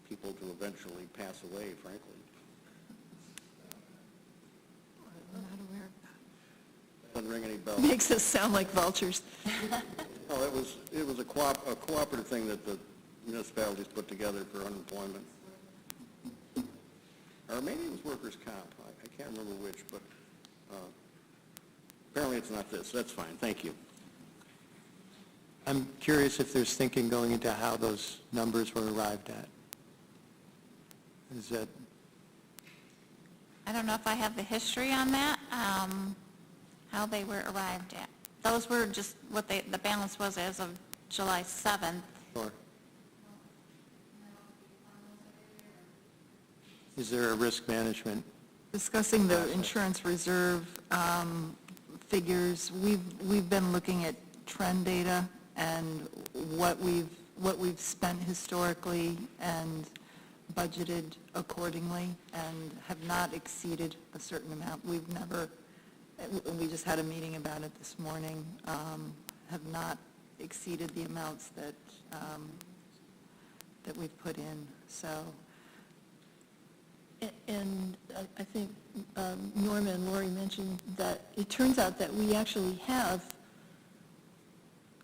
people to eventually pass away, frankly. I'm not aware of Doesn't ring any bells. that. Makes us sound like vultures. No, it was a cooperative thing that the municipalities put together for unemployment. Or maybe it was workers' comp. I can't remember which, but apparently it's not this. That's fine. Thank you. I'm curious if there's thinking going into how those numbers were arrived at. Is that, I don't know if I have the history on that, how they were arrived at. Those were just what the balance was as of July 7th. or is there a risk management? Discussing the insurance reserve figures, we've been looking at trend data and what we've spent historically and budgeted accordingly and have not exceeded a certain amount. We just had a meeting about it this morning, have not exceeded the amounts that we've put in, so. And I think Norma and Lori mentioned that it turns out that we actually have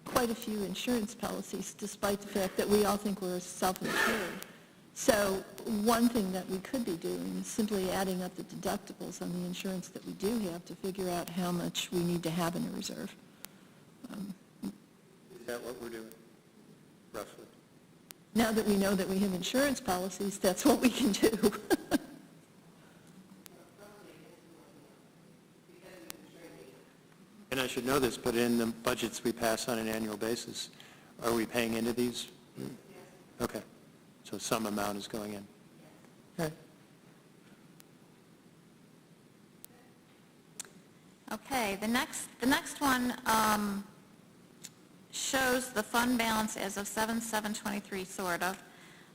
quite a few insurance policies, despite the fact that we all think we're self-insured. So one thing that we could be doing is simply adding up the deductibles on the insurance that we do have to figure out how much we need to have in a reserve. Is that what we're doing, roughly? Now that we know that we have insurance policies, that's what we can do. And I should know this, but in the budgets we pass on an annual basis, are we paying into these? Okay, so some amount is going in. Okay. Okay, the next one shows the fund balance as of 7/7/23, sort of,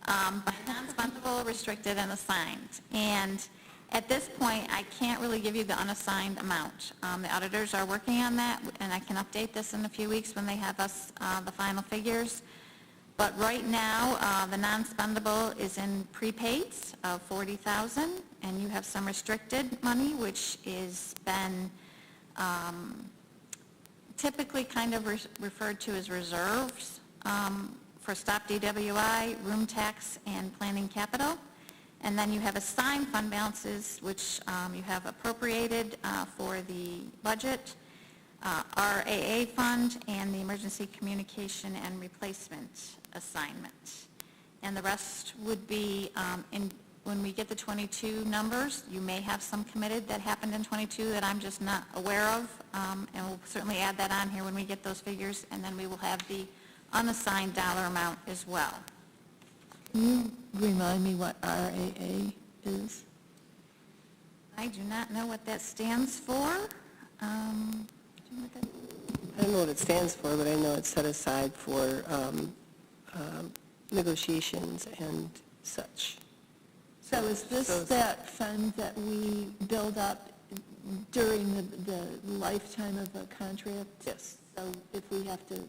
but non-spendable, restricted, and assigned. And at this point, I can't really give you the unassigned amount. The auditors are working on that, and I can update this in a few weeks when they have us the final figures. But right now, the non-spendable is in prepaids of $40,000, and you have some restricted money, which is been typically kind of referred to as reserves for stop DWI, room tax, and planning capital. And then you have assigned fund balances, which you have appropriated for the budget, RAA fund, and the emergency communication and replacement assignment. And the rest would be, when we get the 22 numbers, you may have some committed that happened in 22 that I'm just not aware of, and we'll certainly add that on here when we get those figures, and then we will have the unassigned dollar amount as well. Can you remind me what RAA is? I do not know what that stands for. Do you know what that- I don't know what it stands for, but I know it's set aside for negotiations and such. So is this that fund that we build up during the lifetime of a contract? Yes. So if we have to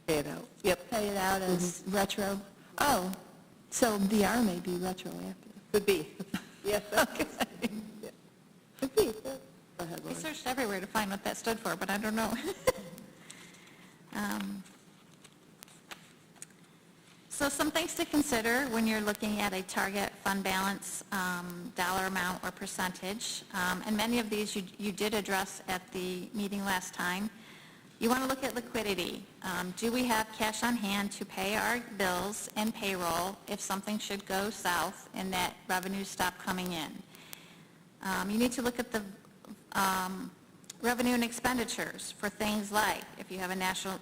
Pay it out. Yep, pay it out as retro? Oh, so the R may be retroactive. could be. Yes, okay. Could be. Go ahead, We Lauren. searched everywhere to find what that stood for, but I don't know. So some things to consider when you're looking at a target fund balance dollar amount or percentage, and many of these you did address at the meeting last time. You want to look at liquidity. Do we have cash on hand to pay our bills and payroll if something should go south and that revenues stop coming in? You need to look at the revenue and expenditures for things like if you have a natural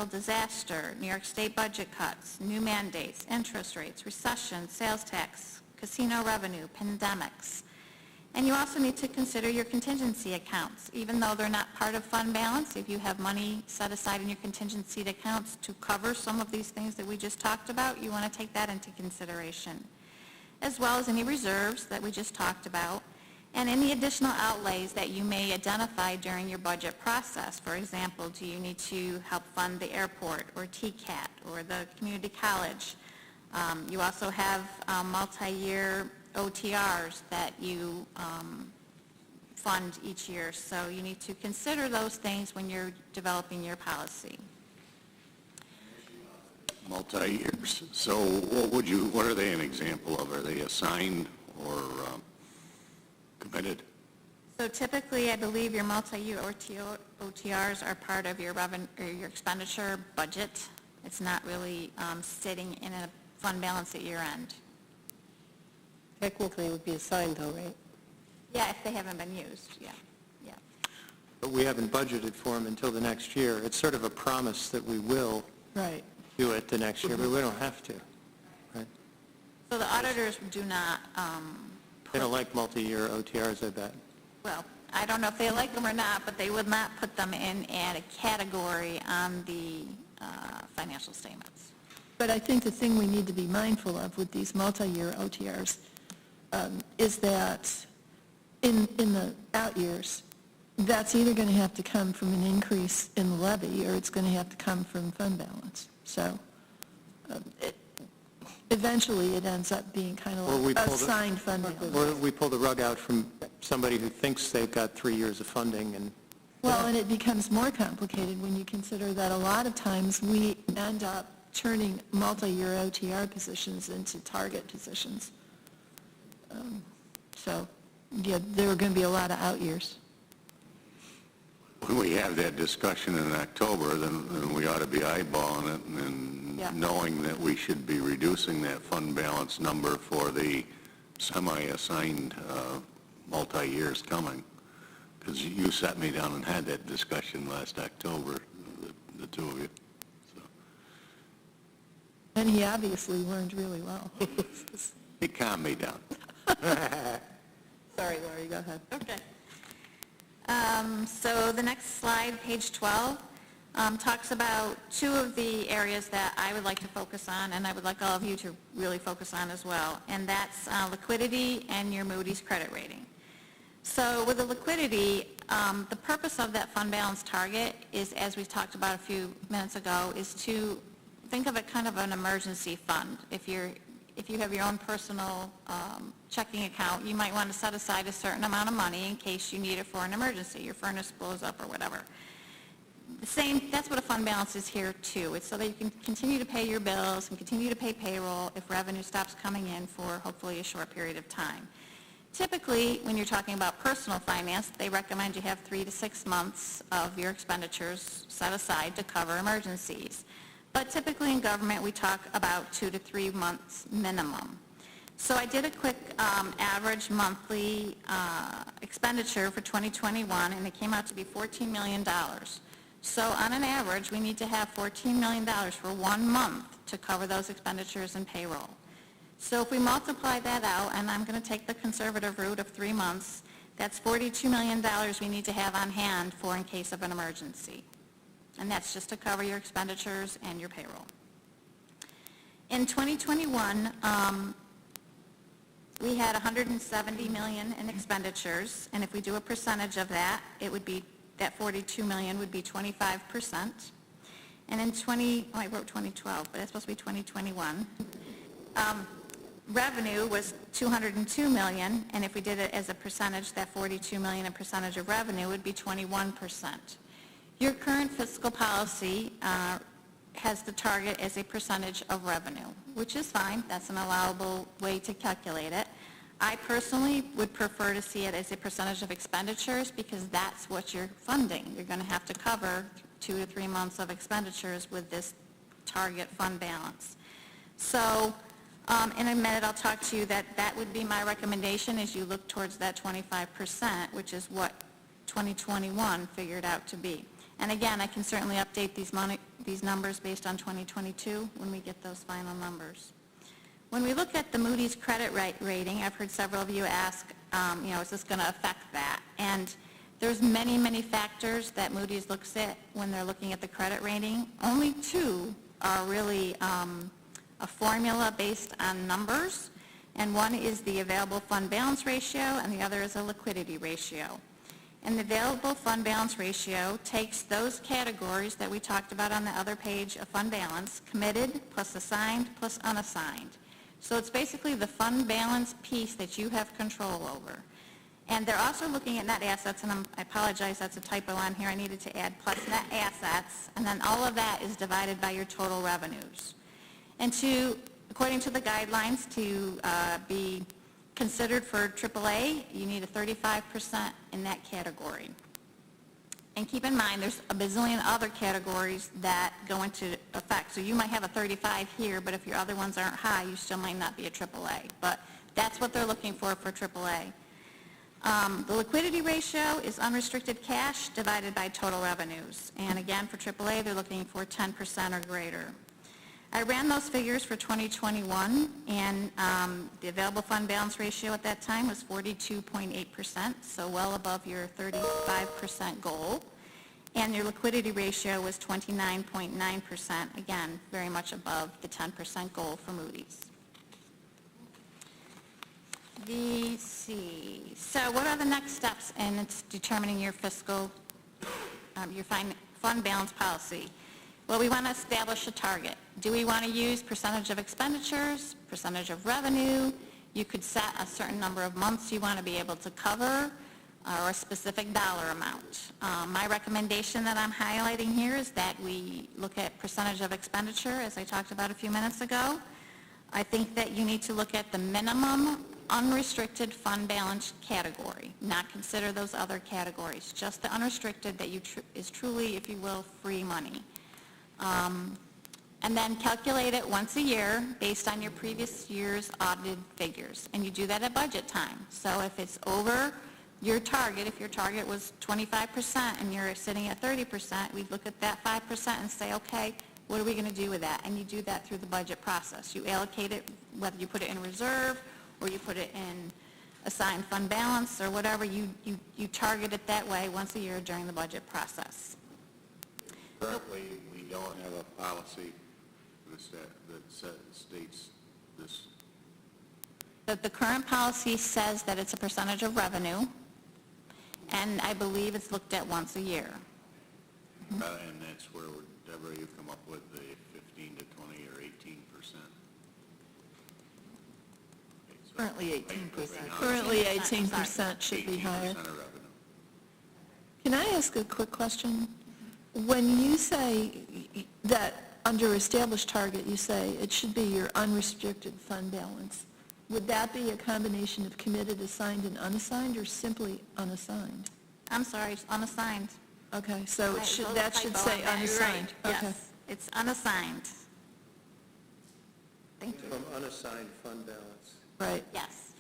disaster, New York State budget cuts, new mandates, interest rates, recession, sales tax, casino revenue, pandemics. And you also need to consider your contingency accounts. Even though they're not part of fund balance, if you have money set aside in your contingency accounts to cover some of these things that we just talked about, you want to take that into consideration, as well as any reserves that we just talked about, and any additional outlays that you may identify during your budget process. For example, do you need to help fund the airport or TCAT or the community college? You also have multi-year OTRs that you fund each year, so you need to consider those things when you're developing your policy. Multi-years. So what are they an example of? Are they assigned or committed? So typically, I believe your multi-year OTRs are part of your revenue or your expenditure budget. It's not really sitting in a fund balance at year end. Technically, it would be assigned though, right? Yeah, if they haven't been used, yeah. But we haven't budgeted for them until the next year. It's sort of a promise that we will Right. do it the next year, but we don't have to, right? So the auditors do not, They don't like multi-year OTRs, I bet. well, I don't know if they like them or not, but they would not put them in at a category on the financial statements. But I think the thing we need to be mindful of with these multi-year OTRs is that in the out years, that's either going to have to come from an increase in the levy or it's going to have to come from fund balance. So eventually it ends up being kind Or of we like pull the- assigned fund balance. Or we pull the rug out from somebody who thinks they've got 3 years of funding and... Well, and it becomes more complicated when you consider that a lot of times we end up turning multi-year OTR positions into target positions. So, yeah, there are going to be a lot of out years. When we have that discussion in October, then we ought to be eyeballing it and Yeah. knowing that we should be reducing that fund balance number for the semi-assigned multi-years coming. Because you sat me down and had that discussion last October, the two of you. So And he obviously learned really well. it calmed me down. Sorry, Laurie, go ahead. Okay. So the next slide, page 12, talks about two of the areas that I would like to focus on, and I would like all of you to really focus on as well, and that's liquidity and your Moody's credit rating. So with the liquidity, the purpose of that fund balance target is, as we talked about a few minutes ago, is to think of it kind of an emergency fund. If you have your own personal checking account, you might want to set aside a certain amount of money in case you need it for an emergency, your furnace blows up or whatever. That's what a fund balance is here too. It's so that you can continue to pay your bills and continue to pay payroll if revenue stops coming in for hopefully a short period of time. Typically, when you're talking about personal finance, they recommend you have 3 to 6 months of your expenditures set aside to cover emergencies. But typically in government, we talk about 2 to 3 months minimum. So I did a quick average monthly expenditure for 2021, and it came out to be $14 million. So on an average, we need to have $14 million for 1 month to cover those expenditures and payroll. So if we multiply that out, and I'm going to take the conservative route of 3 months, that's $42 million we need to have on hand for in case of an emergency. And that's just to cover your expenditures and your payroll. In 2021, we had $170 million in expenditures, and if we do a percentage of that, it would be, that $42 million would be 25%. And in I wrote 2012, but it's supposed to be 2021. revenue was $202 million, and if we did it as a percentage, that $42 million in percentage of revenue would be 21%. Your current fiscal policy has the target as a percentage of revenue, which is fine. That's an allowable way to calculate it. I personally would prefer to see it as a percentage of expenditures because that's what you're funding. You're going to have to cover 2 to 3 months of expenditures with this target fund balance. So in a minute, I'll talk to you that would be my recommendation as you look towards that 25%, which is what 2021 figured out to be. And again, I can certainly update these numbers based on 2022 when we get those final numbers. When we look at the Moody's credit rating, I've heard several of you ask, is this going to affect that? And there's many, many factors that Moody's looks at when they're looking at the credit rating. Only 2 are really a formula based on numbers, and one is the available fund balance ratio, and the other is a liquidity ratio. And the available fund balance ratio takes those categories that we talked about on the other page of fund balance, committed plus assigned plus unassigned. So it's basically the fund balance piece that you have control over. And they're also looking at net assets, and I apologize, that's a typo on here. I needed to add plus net assets, and then all of that is divided by your total revenues. And according to the guidelines, to be considered for AAA, you need a 35% in that category. And keep in mind, there's a bazillion other categories that go into effect. So you might have a 35 here, but if your other ones aren't high, you still might not be a AAA. But that's what they're looking for AAA. The liquidity ratio is unrestricted cash divided by total revenues. And again, for AAA, they're looking for 10% or greater. I ran those figures for 2021, and the available fund balance ratio at that time was 42.8%, so well above your 35% goal. And your liquidity ratio was 29.9%, again, very much above the 10% goal for Moody's. Let's see. So what are the next steps in determining your fiscal, your fund balance policy? Well, we want to establish a target. Do we want to use percentage of expenditures, percentage of revenue? You could set a certain number of months you want to be able to cover, or a specific dollar amount. My recommendation that I'm highlighting here is that we look at percentage of expenditure, as I talked about a few minutes ago. I think that you need to look at the minimum unrestricted fund balance category, not consider those other categories, just the unrestricted that is truly, if you will, free money. And then calculate it once a year based on your previous year's audited figures. And you do that at budget time. So if it's over your target, if your target was 25% and you're sitting at 30%, we'd look at that 5% and say, okay, what are we going to do with that? And you do that through the budget process. You allocate it, whether you put it in reserve or you put it in assigned fund balance or whatever, you target it that way once a year during the budget process. Currently, we don't have a policy that states this. The current policy says that it's a percentage of revenue, and I believe it's looked at once a year. And that's where, Deborah, you come up with the 15 to 20 or 18%. Currently 18%. Currently 18% should be higher. 18% of revenue. Can I ask a quick question? When you say that under established target, you say it should be your unrestricted fund balance, would that be a combination of committed, assigned, and unassigned, or simply unassigned? I'm sorry, it's unassigned. Okay, so Right, so that should say typo on that. unassigned. Right, Okay. yes, it's unassigned. Thank you. From unassigned fund balance. Right. Yes,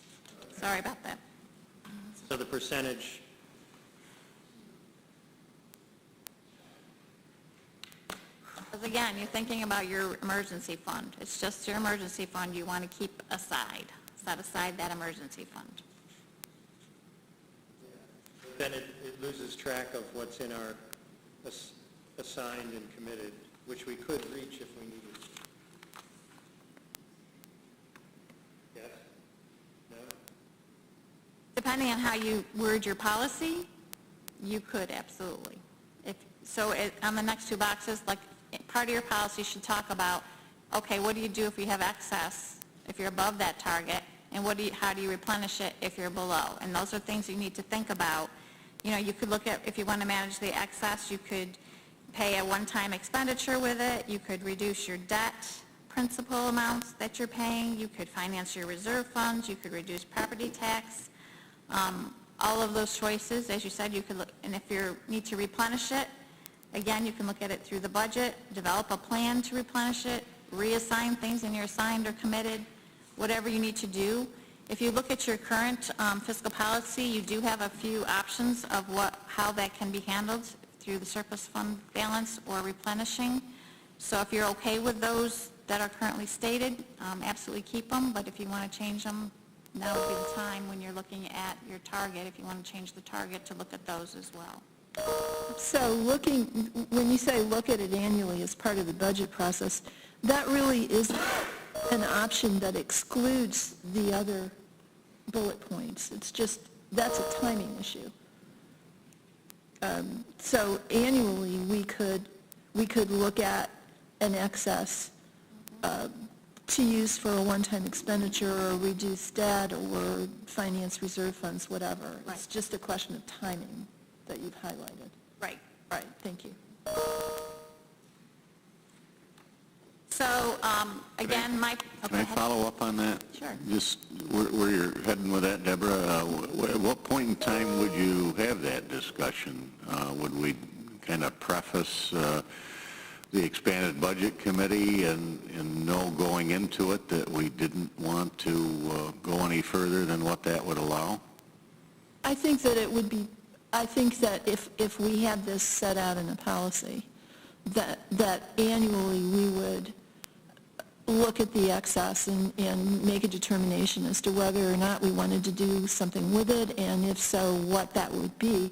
sorry about that. So the percentage, Because again, you're thinking about your emergency fund. It's just your emergency fund you want to keep aside. Set aside that emergency fund. then it loses track of what's in our assigned and committed, which we could reach if we needed. Yes? No? Depending on how you word your policy, you could absolutely. On the next 2 boxes, like part of your policy should talk about, okay, what do you do if you have excess if you're above that target, and how do you replenish it if you're below? And those are things you need to think about. You know, you could look at, if you want to manage the excess, you could pay a one-time expenditure with it, you could reduce your debt principal amounts that you're paying, you could finance your reserve funds, you could reduce property tax. All of those choices, as you said, you could look, and if you need to replenish it, again, you can look at it through the budget, develop a plan to replenish it, reassign things in your assigned or committed, whatever you need to do. If you look at your current fiscal policy, you do have a few options of how that can be handled through the surplus fund balance or replenishing. So if you're okay with those that are currently stated, absolutely keep them, but if you want to change them, now would be the time when you're looking at your target, if you want to change the target, to look at those as well. So when you say look at it annually as part of the budget process, that really is an option that excludes the other bullet points. It's just, that's a timing issue. So annually, we could look at an excess to use for a one-time expenditure or reduce debt or finance reserve funds, whatever. Right. It's just a question of timing that you've highlighted. Right. Right, thank you. So, again, Can I follow up on that? Sure. Just where you're heading with that, Deborah, at what point in time would you have that discussion? Would we kind of preface the expanded budget committee and know going into it that we didn't want to go any further than what that would allow? I think that it would be, I think that if we had this set out in a policy, that annually we would look at the excess and make a determination as to whether or not we wanted to do something with it, and if so, what that would be.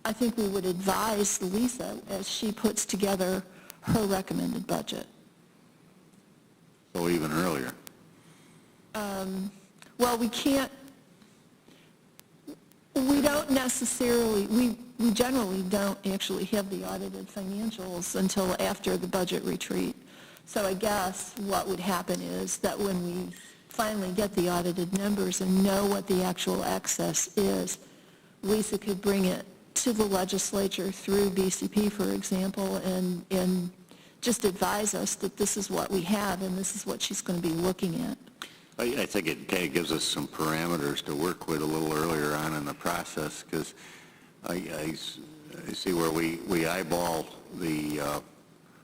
I think we would advise Lisa as she puts together her recommended budget. So even earlier? Well, we don't necessarily, we generally don't actually have the audited financials until after the budget retreat. So I guess what would happen is that when we finally get the audited numbers and know what the actual excess is, Lisa could bring it to the legislature through BCP, for example, and just advise us that this is what we have and this is what she's going to be looking at. I think it kind of gives us some parameters to work with a little earlier on in the process, because I see where we eyeball the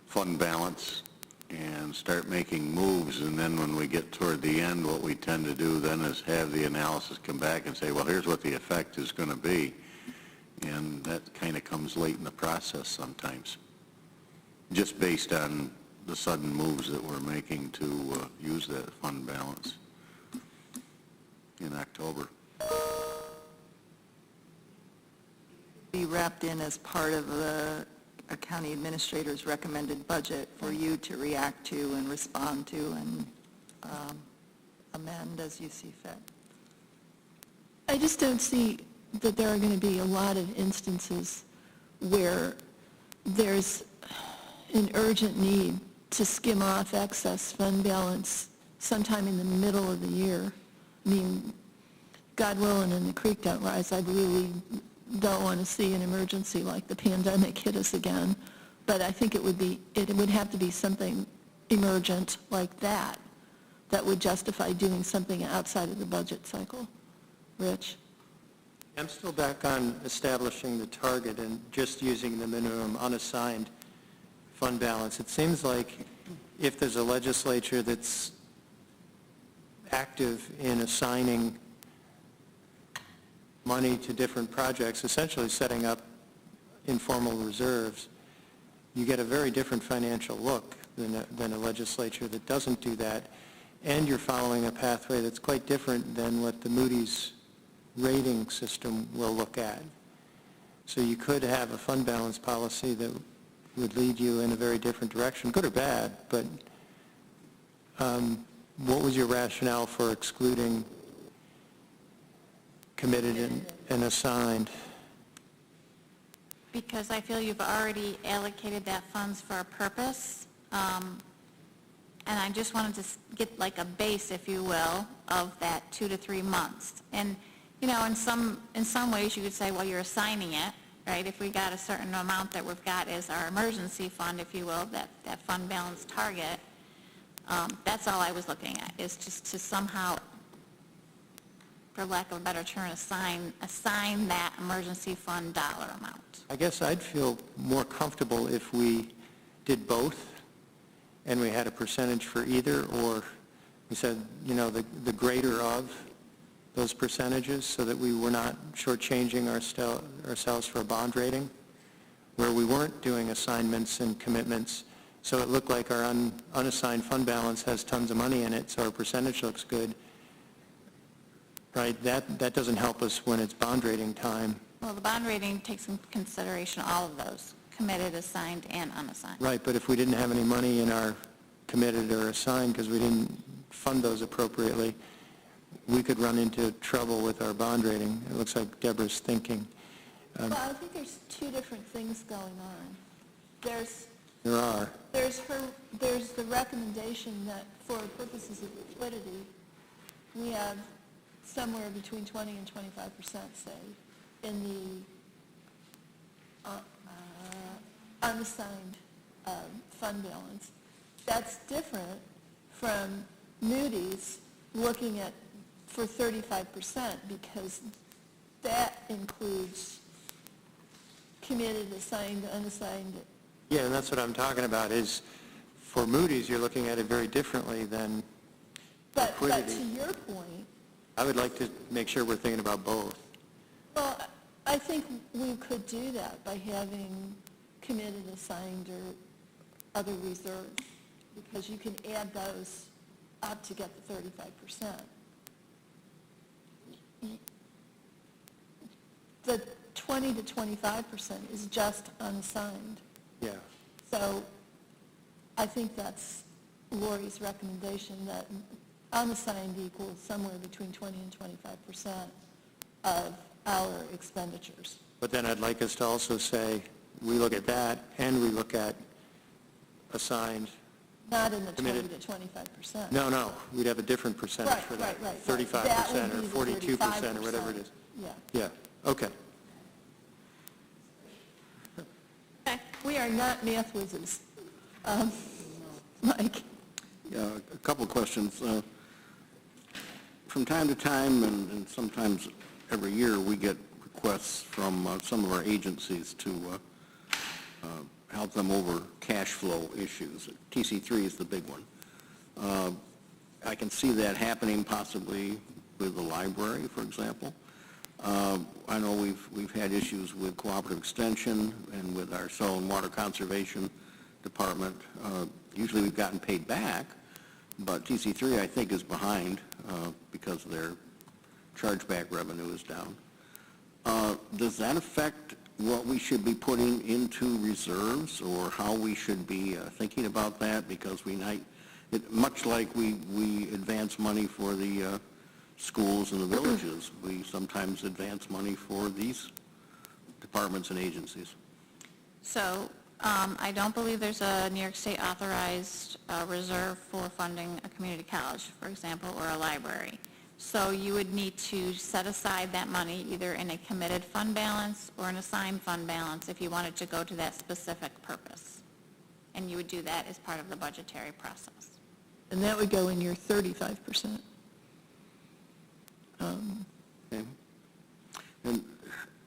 fund balance and start making moves, and then when we get toward the end, what we tend to do then is have the analysis come back and say, well, here's what the effect is going to be, and that kind of comes late in the process sometimes, just based on the sudden moves that we're making to use that fund balance in October. Be wrapped in as part of a county administrator's recommended budget for you to react to and respond to and amend as you see fit. I just don't see that there are going to be a lot of instances where there's an urgent need to skim off excess fund balance sometime in the middle of the year. I mean, God willing and the creek don't rise, I really don't want to see an emergency like the pandemic hit us again, but I think it would have to be something emergent like that would justify doing something outside of the budget cycle. Rich? I'm still back on establishing the target and just using the minimum unassigned fund balance. It seems like if there's a legislature that's active in assigning money to different projects, essentially setting up informal reserves, you get a very different financial look than a legislature that doesn't do that, and you're following a pathway that's quite different than what the Moody's rating system will look at. So you could have a fund balance policy that would lead you in a very different direction, good or bad, but what was your rationale for excluding committed and assigned? Because I feel you've already allocated that funds for a purpose. and I just wanted to get like a base, if you will, of that 2 to 3 months. And, you know, in some ways you could say, well, you're assigning it, right? If we got a certain amount that we've got as our emergency fund, if you will, that fund balance target, that's all I was looking at, is just to somehow, for lack of a better term, assign that emergency fund dollar amount. I guess I'd feel more comfortable if we did both, and we had a percentage for either, or we said, you know, the greater of those percentages, so that we were not shortchanging ourselves for a bond rating, where we weren't doing assignments and commitments, so it looked like our unassigned fund balance has tons of money in it, so our percentage looks good. Right, that doesn't help us when it's bond rating time. Well, the bond rating takes into consideration all of those, committed, assigned, and unassigned. Right, but if we didn't have any money in our committed or assigned because we didn't fund those appropriately, we could run into trouble with our bond rating. It looks like Deborah's thinking. Well, I think there's two different things going on. There's the recommendation that for purposes of liquidity, we have somewhere between 20 and 25%, say, in the unassigned fund balance. That's different from Moody's looking at for 35%, because that includes committed, assigned, unassigned. Yeah, and that's what I'm talking about, is for Moody's, you're looking at it very differently than liquidity. But to your point, I would like to make sure we're thinking about both. well, I think we could do that by having committed, assigned, or other reserves, because you can add those up to get the 35%. The 20 to 25% is just unassigned. Yeah. So I think that's Lori's recommendation, that unassigned equals somewhere between 20 and 25% of our expenditures. But then I'd like us to also say, we look at that, and we look at assigned. Not in the 20 Committed. to 25%. No, we'd have a different percentage for that. Right. 35% That or would be the 42% or whatever it is. Yeah. Yeah, okay. Okay. We are not math whizzes. Mike? Yeah, a couple of questions. From time to time, and sometimes every year, we get requests from some of our agencies to help them over cash flow issues. TC3 is the big one. I can see that happening possibly with the library, for example. I know we've had issues with cooperative extension and with our soil and water conservation department. Usually we've gotten paid back, but TC3 I think is behind because their chargeback revenue is down. Does that affect what we should be putting into reserves, or how we should be thinking about that? Because much like we advance money for the schools and the villages, we sometimes advance money for these departments and agencies. So I don't believe there's a New York State authorized reserve for funding a community college, for example, or a library. So you would need to set aside that money either in a committed fund balance or an assigned fund balance if you wanted to go to that specific purpose. And you would do that as part of the budgetary process. And that would go in your 35%. Okay. And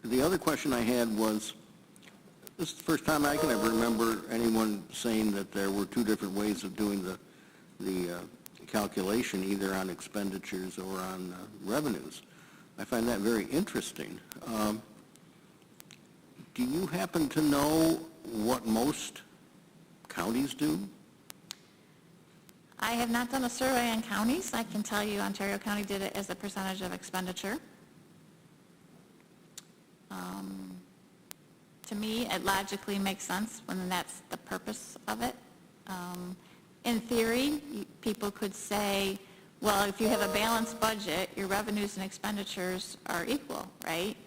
the other question I had was, this is the first time I can ever remember anyone saying that there were two different ways of doing the calculation, either on expenditures or on revenues. I find that very interesting. Do you happen to know what most counties do? I have not done a survey on counties. I can tell you Ontario County did it as a percentage of expenditure. To me, it logically makes sense when that's the purpose of it. In theory, people could say, well, if you have a balanced budget, your revenues and expenditures are equal, right?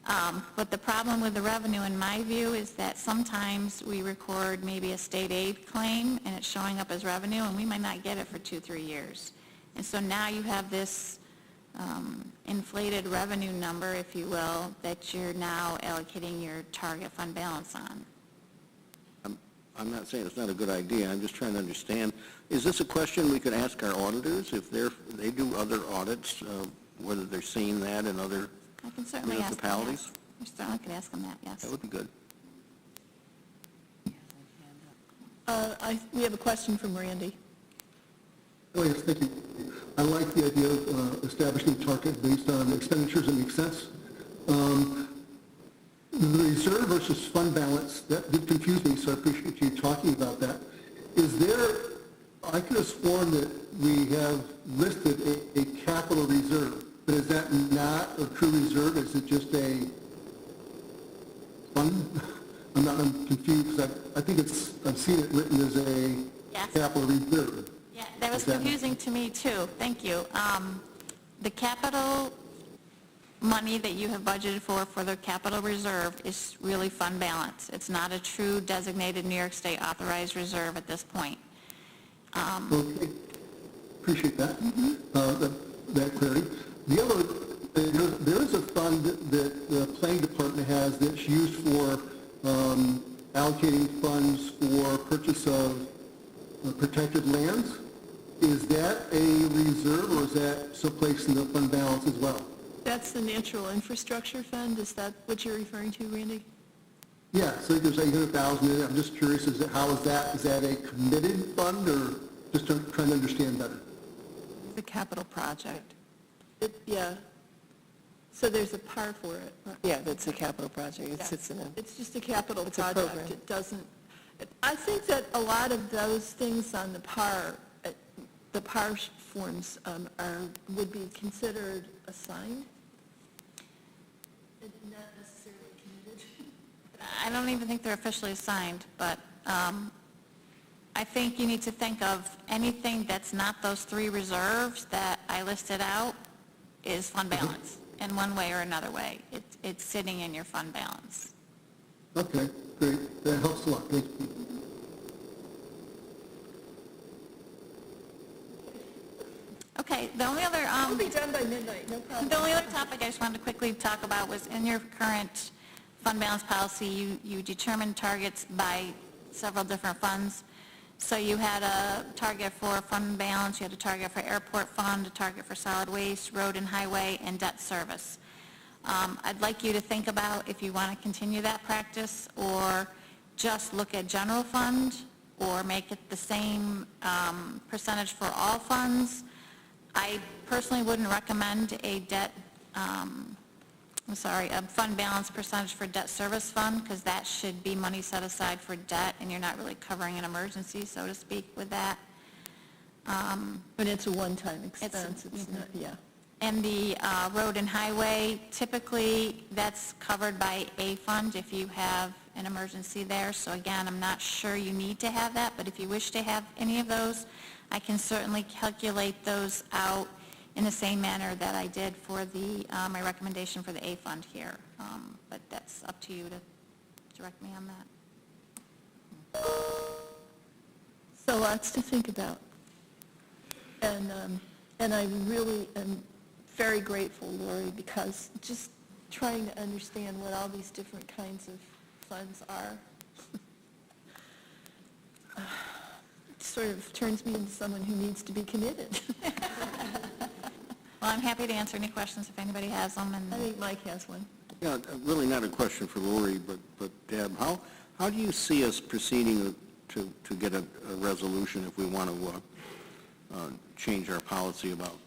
But the problem with the revenue, in my view, is that sometimes we record maybe a state aid claim, and it's showing up as revenue, and we might not get it for 2-3 years. And so now you have this inflated revenue number, if you will, that you're now allocating your target fund balance on. I'm not saying it's not a good idea, I'm just trying to understand. Is this a question we could ask our auditors if they do other audits, whether they're seeing that in other I can certainly ask them, municipalities? yes. I certainly could ask them that, yes. That would be good. We have a question from Randy. Oh, yes, thank you. I like the idea of establishing a target based on expenditures that make sense. The reserve versus fund balance, that did confuse me, so I appreciate you talking about that. Is there, I could have sworn that we have listed a capital reserve, but is that not a true reserve? Is it just a fund? I'm confused, because I think I've seen it written as a Yes. capital reserve. Yeah, that was Is that- confusing to me, too. Thank you. The capital money that you have budgeted for the capital reserve is really fund balance. It's not a true designated New York State authorized reserve at this point. Okay, appreciate that, that clarity. The other, there is a fund that the planning department has that's used for allocating funds for purchase of protected lands. Is that a reserve, or is that someplace in the fund balance as well? That's the Natural Infrastructure Fund. Is that what you're referring to, Randy? Yeah, so there's 800,000 in it. I'm just curious, how is that a committed fund, or just trying to understand better? The capital project. Yeah. So there's a par for it. Yeah, that's a capital project. It sits in a, It's just a capital It's a project. program. It doesn't, I think that a lot of those things on the par forms would be considered assigned, and not necessarily committed. I don't even think they're officially assigned, but I think you need to think of anything that's not those three reserves that I listed out is fund balance in one way or another way. It's sitting in your fund balance. Okay, great. That helps a lot. Thank you. Okay, the only other, We'll be done by midnight, no problem. the only other topic I just wanted to quickly talk about was in your current fund balance policy, you determined targets by several different funds. So you had a target for fund balance, you had a target for airport fund, a target for solid waste, road and highway, and debt service. I'd like you to think about if you want to continue that practice, or just look at general fund, or make it the same percentage for all funds. I personally wouldn't recommend a a fund balance percentage for debt service fund, because that should be money set aside for debt, and you're not really covering an emergency, so to speak, with that. But it's a one-time expense, it's not, yeah. And the road and highway, typically, that's covered by a fund if you have an emergency there. So again, I'm not sure you need to have that, but if you wish to have any of those, I can certainly calculate those out in the same manner that I did for the my recommendation for the A fund here. But that's up to you to direct me on that. So lots to think about. And I really am very grateful, Lori, because just trying to understand what all these different kinds of funds are sort of turns me into someone who needs to be committed. Well, I'm happy to answer any questions if anybody has them. I think Mike has one. Yeah, really not a question for Lori, but Deb, how do you see us proceeding to get a resolution if we want to change our policy about,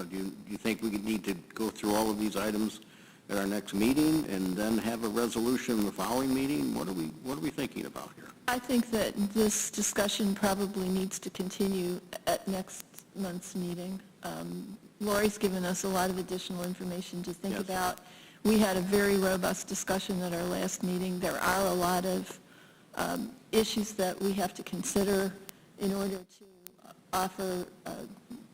do you think we need to go through all of these items at our next meeting and then have a resolution in the following meeting? What are we thinking about here? I think that this discussion probably needs to continue at next month's meeting. Lori's given us a lot of additional information to think Yes. about. We had a very robust discussion at our last meeting. There are a lot of issues that we have to consider in order to offer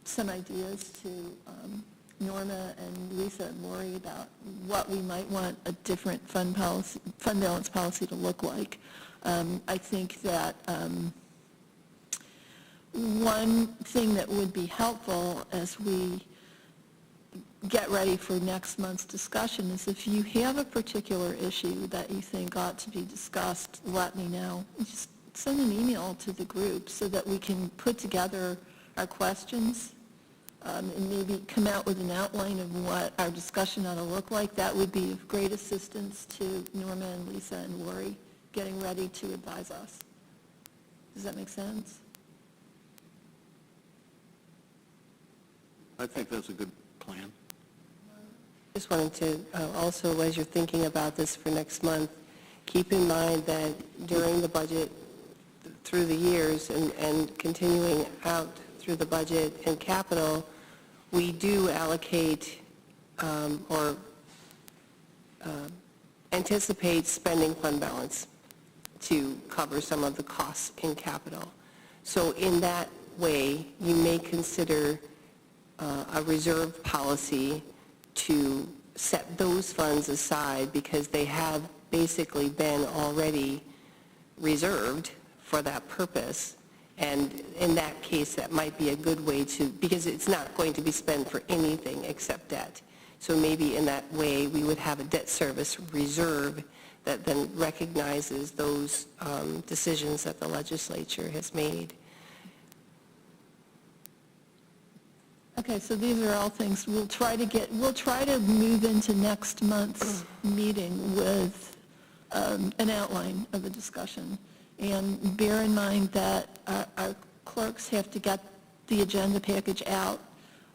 some ideas to Norma and Lisa and Lori about what we might want a different fund balance policy to look like. I think that one thing that would be helpful as we get ready for next month's discussion is if you have a particular issue that you think ought to be discussed, let me know. Just send an email to the group so that we can put together our questions and maybe come out with an outline of what our discussion ought to look like. That would be of great assistance to Norma and Lisa and Lori getting ready to advise us. Does that make sense? I think that's a good plan. Just wanted to also, as you're thinking about this for next month, keep in mind that during the budget through the years and continuing out through the budget and capital, we do allocate or anticipate spending fund balance to cover some of the costs in capital. So in that way, you may consider a reserve policy to set those funds aside because they have basically been already reserved for that purpose. And in that case, that might be a good way to, because it's not going to be spent for anything except debt. So maybe in that way, we would have a debt service reserve that then recognizes those decisions that the legislature has made. Okay, so these are all things we'll try to move into next month's meeting with an outline of a discussion. And bear in mind that our clerks have to get the agenda package out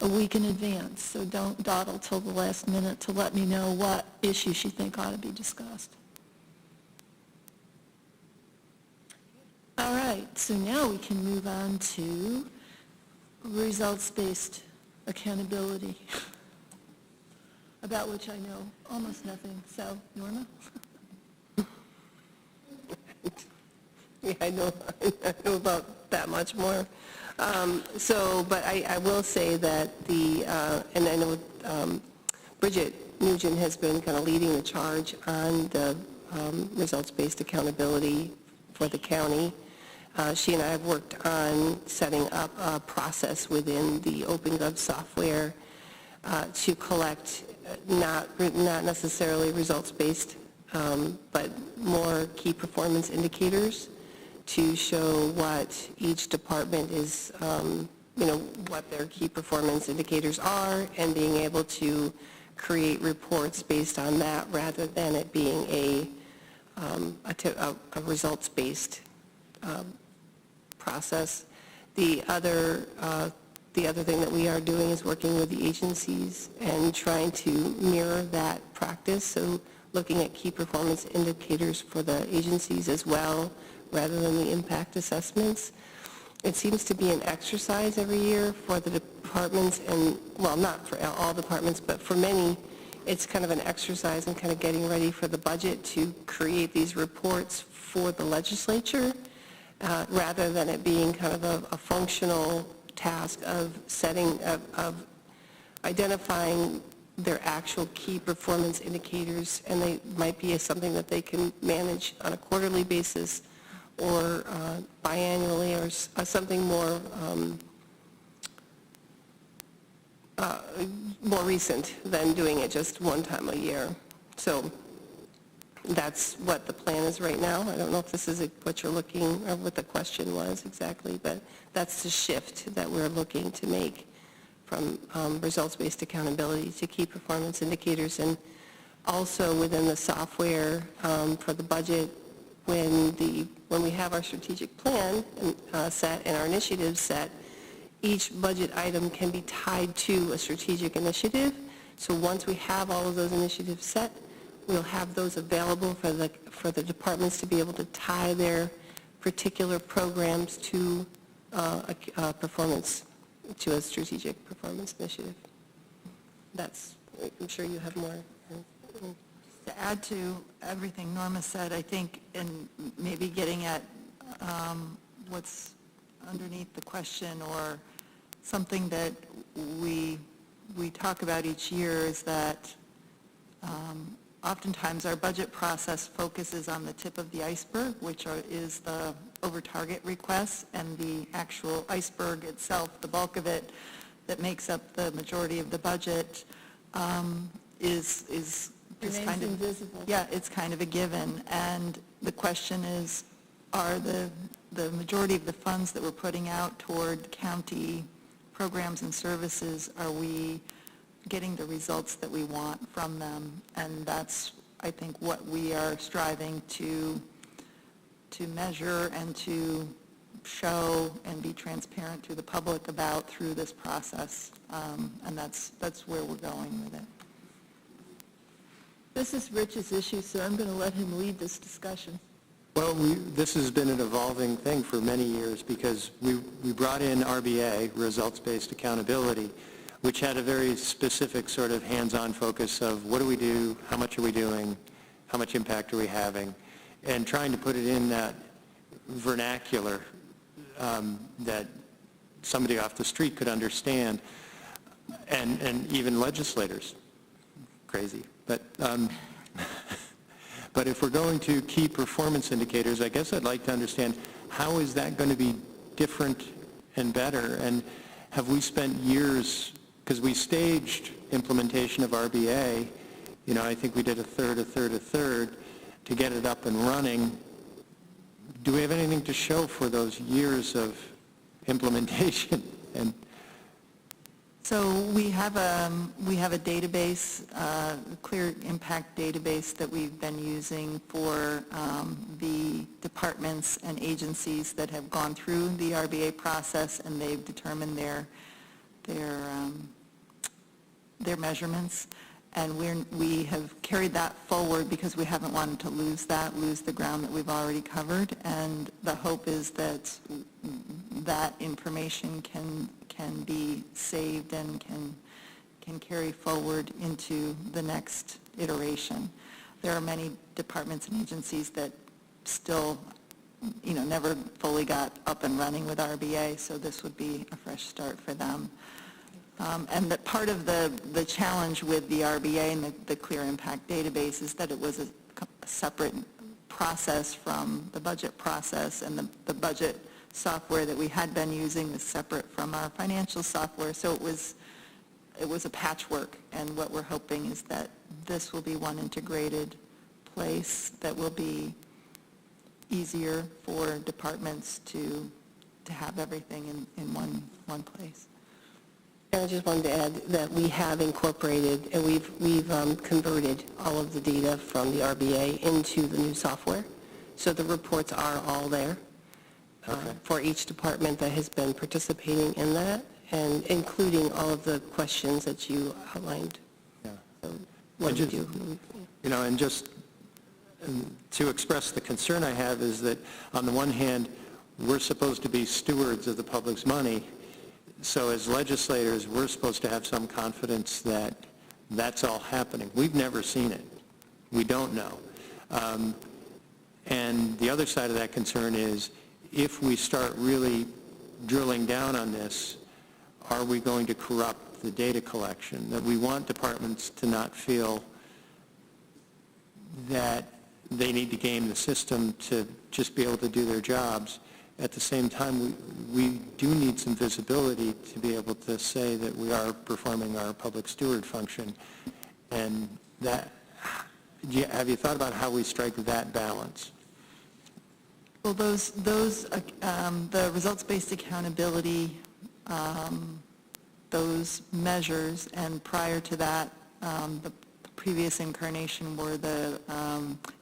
a week in advance, so don't dawdle till the last minute to let me know what issues you think ought to be discussed. All right, so now we can move on to results-based accountability, about which I know almost nothing. So, Norma? Yeah, I know about that much more. But I will say that and I know Bridget Nugent has been kind of leading the charge on the results-based accountability for the county. She and I have worked on setting up a process within the OpenGov software to collect not necessarily results-based, but more key performance indicators to show what each department is, what their key performance indicators are, and being able to create reports based on that rather than it being a results-based process. The other thing that we are doing is working with the agencies and trying to mirror that practice, so looking at key performance indicators for the agencies as well, rather than the impact assessments. It seems to be an exercise every year for the departments, and, well, not for all departments, but for many, it's kind of an exercise in kind of getting ready for the budget to create these reports for the legislature, rather than it being kind of a functional task of identifying their actual key performance indicators, and they might be something that they can manage on a quarterly basis or biannually, or something more recent than doing it just one time a year. So that's what the plan is right now. I don't know if this is what you're looking, or what the question was exactly, but that's the shift that we're looking to make from results-based accountability to key performance indicators. And also within the software for the budget, when we have our strategic plan set and our initiatives set, each budget item can be tied to a strategic initiative. So once we have all of those initiatives set, we'll have those available for the departments to be able to tie their particular programs to a strategic performance initiative. I'm sure you have more. To add to everything Norma said, I think, and maybe getting at what's underneath the question, or something that we we talk about each year is that oftentimes our budget process focuses on the tip of the iceberg, which is the over-target requests, and the actual iceberg itself, the bulk of it that makes up the majority of the budget, is just Remains kind of invisible. Yeah, it's kind of a given. And the question is, are the majority of the funds that we're putting out toward county programs and services, are we getting the results that we want from them? And that's, I think, what we are striving to measure and to show and be transparent to the public about through this process. And that's where we're going with it. This is Rich's issue, so I'm going to let him lead this discussion. Well, this has been an evolving thing for many years because we brought in RBA, results-based accountability, which had a very specific sort of hands-on focus of what do we do, how much are we doing, how much impact are we having, and trying to put it in that vernacular that somebody off the street could understand, and even legislators. Crazy. But if we're going to key performance indicators, I guess I'd like to understand how is that going to be different and better, and have we spent years, because we staged implementation of RBA, I think we did a third, to get it up and running. Do we have anything to show for those years of implementation? And So we have a database, a clear impact database that we've been using for the departments and agencies that have gone through the RBA process, and they've determined their measurements. And we have carried that forward because we haven't wanted to lose the ground that we've already covered. And the hope is that that information can be saved and can carry forward into the next iteration. There are many departments and agencies that still, never fully got up and running with RBA, so this would be a fresh start for them. And that part of the challenge with the RBA and the Clear Impact Database is that it was a separate process from the budget process, and the budget software that we had been using was separate from our financial software, so it was a patchwork. And what we're hoping is that this will be one integrated place that will be easier for departments to have everything in one place. I just wanted to add that we have incorporated and we've converted all of the data from the RBA into the new software. So the reports are all there for each department that has been participating in that, and including all of the questions that you outlined. yeah. So what do you do? And just to express the concern I have is that on the one hand, we're supposed to be stewards of the public's money. So as legislators, we're supposed to have some confidence that that's all happening. We've never seen it. We don't know. And the other side of that concern is if we start really drilling down on this, are we going to corrupt the data collection? That we want departments to not feel that they need to game the system to just be able to do their jobs. At the same time, we do need some visibility to be able to say that we are performing our public steward function. And that, have you thought about how we strike that balance? Well, the results-based accountability, those measures, and prior to that, the previous incarnation were the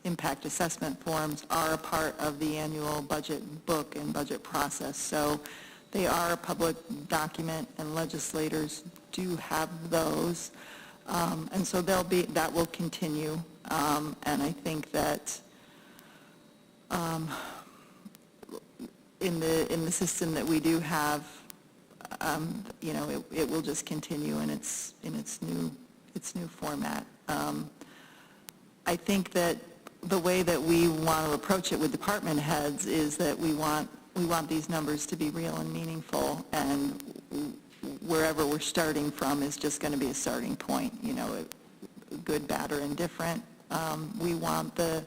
impact assessment forms, are a part of the annual budget book and budget process. So they are a public document, and legislators do have those. And so that will continue. And I think that in the system that we do have, it will just continue in its new format. I think that the way that we want to approach it with department heads is that we want these numbers to be real and meaningful, and wherever we're starting from is just going to be a starting point, good, bad, or indifferent. We want the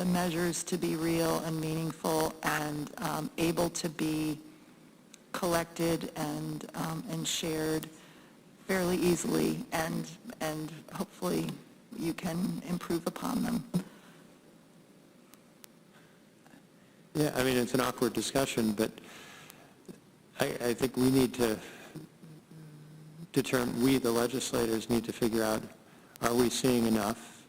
measures to be real and meaningful and able to be collected and shared fairly easily, and hopefully you can improve upon them. Yeah, I mean, it's an awkward discussion, but I think we need to determine, we, the legislators, need to figure out, are we seeing enough?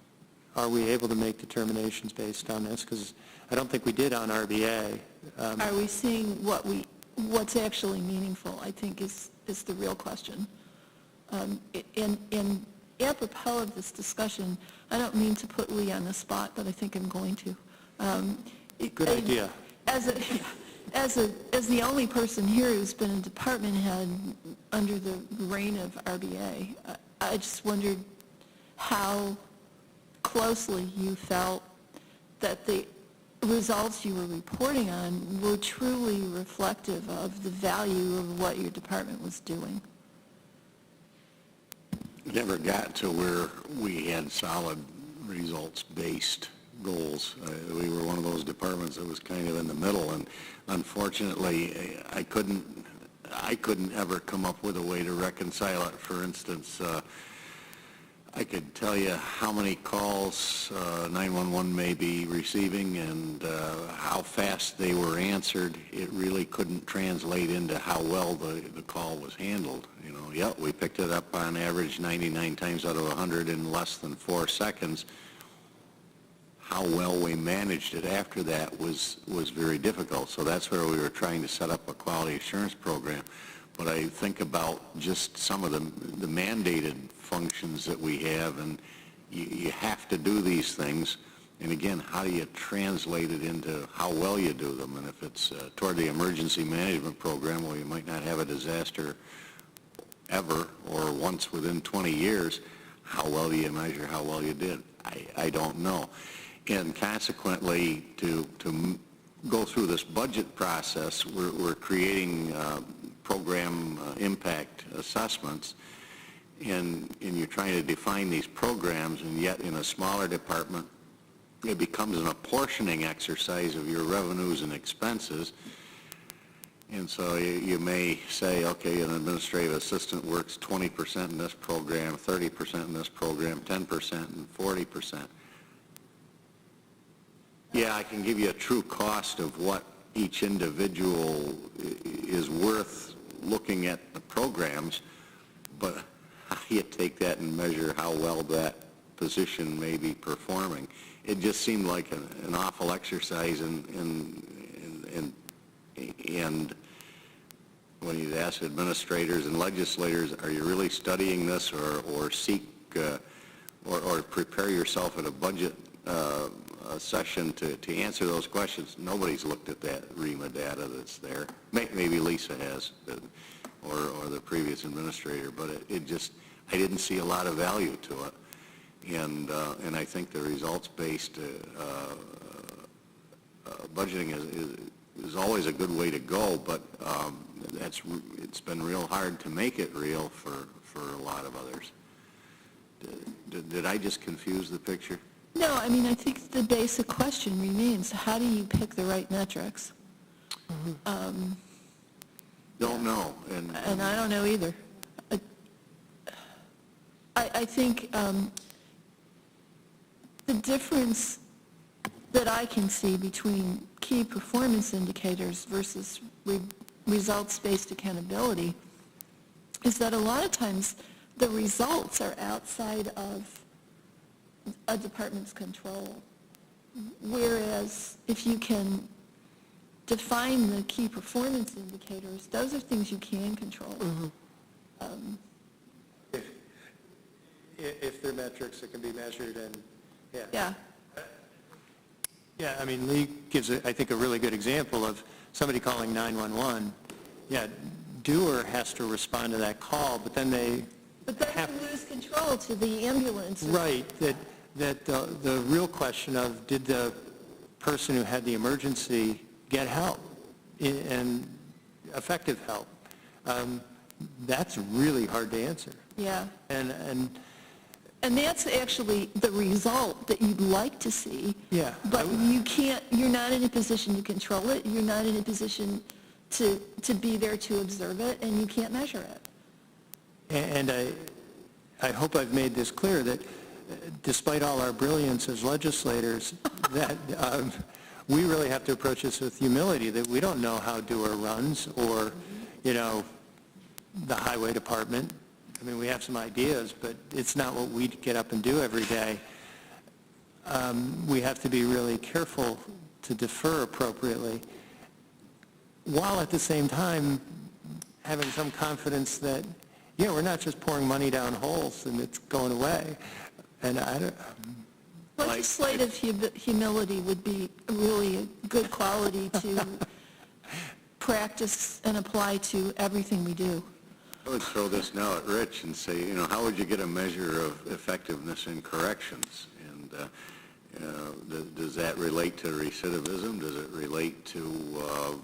Are we able to make determinations based on this? Because I don't think we did on RBA. Are we seeing what's actually meaningful, I think, is the real question. And apropos of this discussion, I don't mean to put Lee on the spot, but I think I'm going to. Good idea. As the only person here who's been a department head under the reign of RBA, I just wondered how closely you felt that the results you were reporting on were truly reflective of the value of what your department was doing. Never got to where we had solid results-based goals. We were one of those departments that was kind of in the middle, and unfortunately, I couldn't ever come up with a way to reconcile it. For instance, I could tell you how many calls 911 may be receiving and how fast they were answered. It really couldn't translate into how well the call was handled. We picked it up on average 99 times out of 100 in less than 4 seconds. How well we managed it after that was very difficult. So that's where we were trying to set up a quality assurance program. But I think about just some of the mandated functions that we have, and you have to do these things. And again, how do you translate it into how well you do them? And if it's toward the emergency management program, well, you might not have a disaster ever or once within 20 years. How well do you measure how well you did? I don't know. And consequently, to go through this budget process, we're creating program impact assessments, and you're trying to define these programs, and yet in a smaller department, it becomes an apportioning exercise of your revenues and expenses. And so you may say, okay, an administrative assistant works 20% in this program, 30% in this program, 10% and 40%. Yeah, I can give you a true cost of what each individual is worth looking at the programs, but how do you take that and measure how well that position may be performing? It just seemed like an awful exercise, and when you'd ask administrators and legislators, are you really studying this, or seek or prepare yourself at a budget session to answer those questions? Nobody's looked at that REMA data that's there. Maybe Lisa has, or the previous administrator, but I didn't see a lot of value to it. And I think the results-based budgeting is always a good way to go, but it's been real hard to make it real for a lot of others. Did I just confuse the picture? No, I mean, I think the basic question remains, how do you pick the right metrics? Don't know. And I don't know either. I think the difference that I can see between key performance indicators versus results-based accountability is that a lot of times the results are outside of a department's control, whereas if you can define the key performance indicators, those are things you can control. If they're metrics that can be measured, and Yeah. Yeah, I mean, Lee gives, I think, a really good example of somebody calling 911. Yeah, doer has to respond to that call, but then they But then you lose control to the ambulance. Right, that the real question of, did the person who had the emergency get help, and effective help? That's really hard to answer. Yeah. And that's actually the result that you'd like to see. Yeah. But you can't, you're not in a position to control it, you're not in a position to be there to observe it, and you can't measure it. And I hope I've made this clear that despite all our brilliance as legislators, that we really have to approach this with humility, that we don't know how DOER runs or, the highway department. I mean, we have some ideas, but it's not what we get up and do every day. We have to be really careful to defer appropriately, while at the same time having some confidence that, we're not just pouring money down holes and it's going away. And Legislative humility would be really a good quality to practice and apply to everything we do. I would throw this now at Rich and say, how would you get a measure of effectiveness in corrections? And does that relate to recidivism? Does it relate to,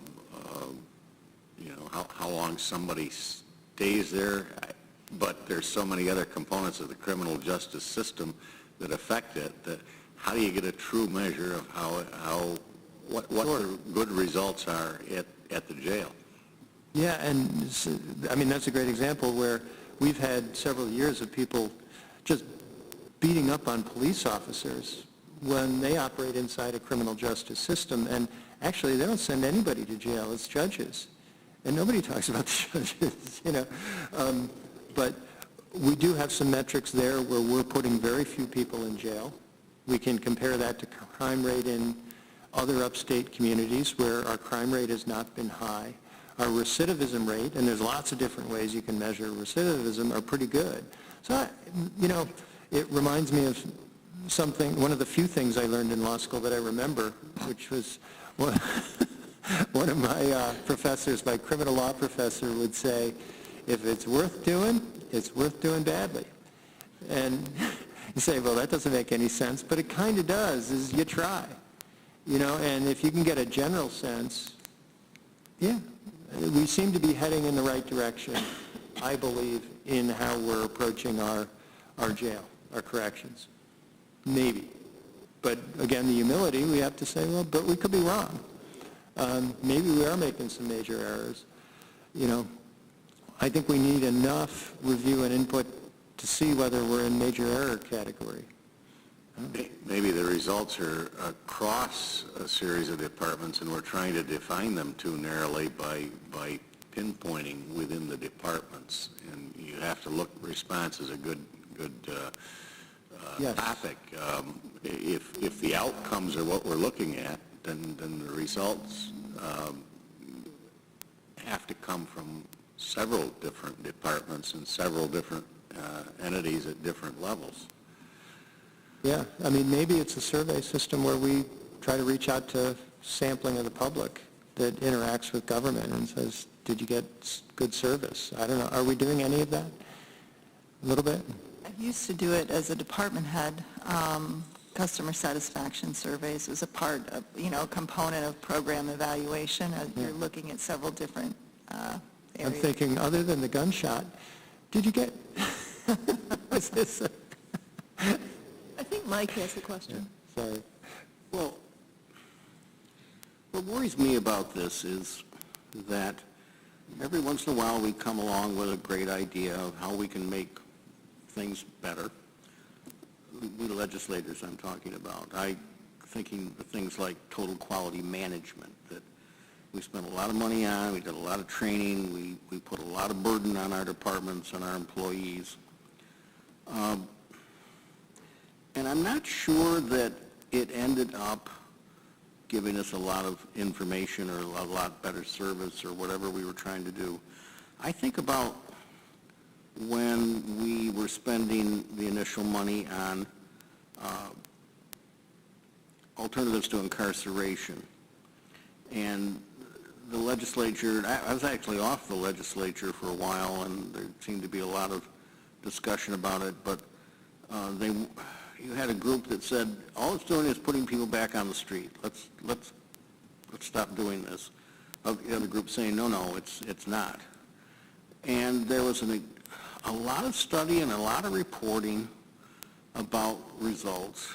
how long somebody stays there? But there's so many other components of the criminal justice system that affect it, that how do you get a true measure of what the good results are at the jail? Yeah, and I mean, that's a great example where we've had several years of people just beating up on police officers when they operate inside a criminal justice system, and actually they don't send anybody to jail, it's judges. And nobody talks about the judges, but we do have some metrics there where we're putting very few people in jail. We can compare that to crime rate in other upstate communities where our crime rate has not been high. Our recidivism rate, and there's lots of different ways you can measure recidivism, are pretty good. So, it reminds me of something, one of the few things I learned in law school that I remember, which was one of my professors, my criminal law professor, would say, if it's worth doing, it's worth doing badly. And you say, well, that doesn't make any sense, but it kind of does, is you try. And if you can get a general sense, we seem to be heading in the right direction, I believe, in how we're approaching our jail, our corrections. Maybe. But again, the humility, we have to say, well, but we could be wrong. Maybe we are making some major errors. I think we need enough review and input to see whether we're in major error category. Maybe the results are across a series of departments, and we're trying to define them too narrowly by pinpointing within the departments. And you have to look, response is a good Yes. topic. If the outcomes are what we're looking at, then the results have to come from several different departments and several different entities at different levels. Yeah, I mean, maybe it's a survey system where we try to reach out to sampling of the public that interacts with government and says, did you get good service? I don't know. Are we doing any of that? A little bit? I used to do it as a department head. Customer satisfaction surveys was a part of, a component of program evaluation. You're looking at several different areas. I'm thinking, other than the gunshot, did you get... Was this... I think Mike has a question. Yeah, sorry. Well, what worries me about this is that every once in a while we come along with a great idea of how we can make things better. We legislators I'm talking about. Thinking of things like total quality management that we spent a lot of money on, we did a lot of training, we put a lot of burden on our departments and our employees. And I'm not sure that it ended up giving us a lot of information or a lot better service or whatever we were trying to do. I think about when we were spending the initial money on alternatives to incarceration. And the legislature, I was actually off the legislature for a while, and there seemed to be a lot of discussion about it, but you had a group that said, all it's doing is putting people back on the street. Let's stop doing this. The other group saying, no, it's not. And there was a lot of study and a lot of reporting about results.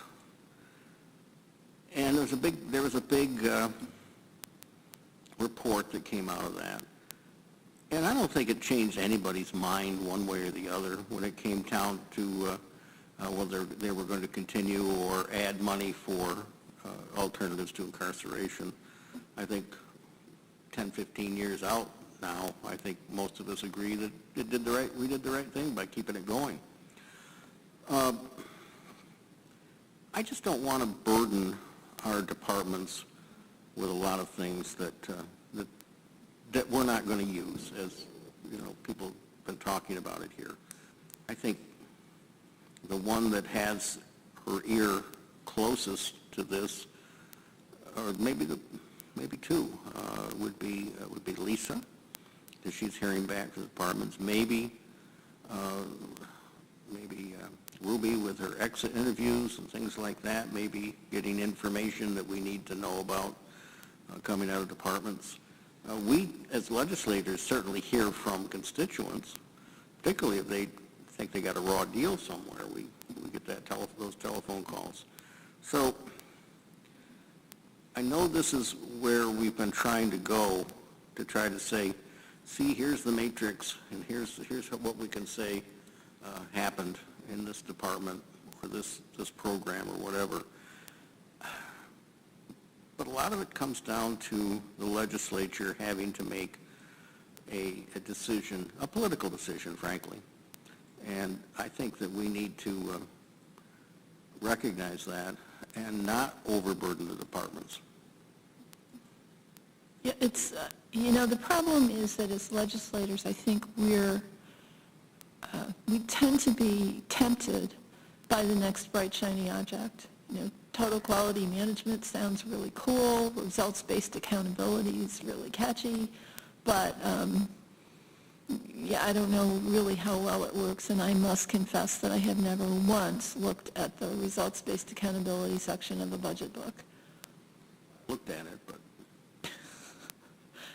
And there was a big report that came out of that. And I don't think it changed anybody's mind one way or the other when it came down to whether they were going to continue or add money for alternatives to incarceration. I think 10, 15 years out now, I think most of us agree that we did the right thing by keeping it going. I just don't want to burden our departments with a lot of things that we're not going to use, as people have been talking about it here. I think the one that has her ear closest to this, or maybe two, would be Lisa, because she's hearing back from the departments. Maybe Ruby with her exit interviews and things like that. Maybe getting information that we need to know about coming out of departments. We, as legislators, certainly hear from constituents, particularly if they think they got a raw deal somewhere. We get those telephone calls. So I know this is where we've been trying to go, to try to say, see, here's the matrix, and here's what we can say happened in this department or this program or whatever. But a lot of it comes down to the legislature having to make a decision, a political decision, frankly. And I think that we need to recognize that and not overburden the departments. Yeah, it's, the problem is that as legislators, I think we tend to be tempted by the next bright, shiny object. Total quality management sounds really cool. Results-based accountability is really catchy. But, I don't know really how well it works, and I must confess that I have never once looked at the results-based accountability section of a budget book. Looked at it, but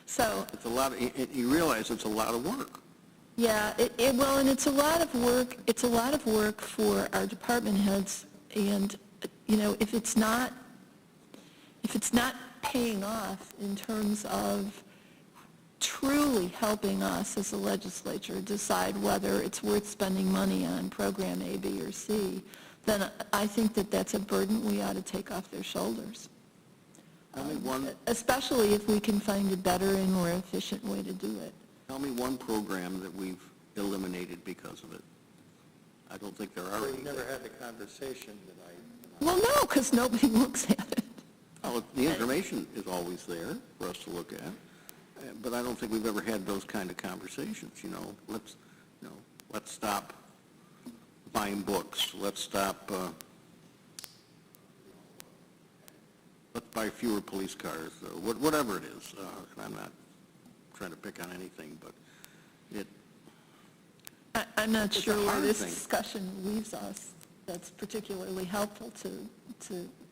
so it's a lot. You realize it's a lot of work. Yeah, and it's a lot of work. It's a lot of work for our department heads, and if it's not paying off in terms of truly helping us as a legislature decide whether it's worth spending money on program A, B, or C, then I think that that's a burden we ought to take off their shoulders. Especially if we can find a better and more efficient way to do it. Tell me one program that we've eliminated because of it. I don't think there are any. We've never had the conversation tonight. Well, no, because nobody looks at it. Oh, the information is always there for us to look at, but I don't think we've ever had those kind of conversations. Let's stop buying books. Let's stop. Let's buy fewer police cars. Whatever it is. And I'm not trying to pick on anything, but I'm not sure where this thing. discussion leaves us. That's particularly helpful to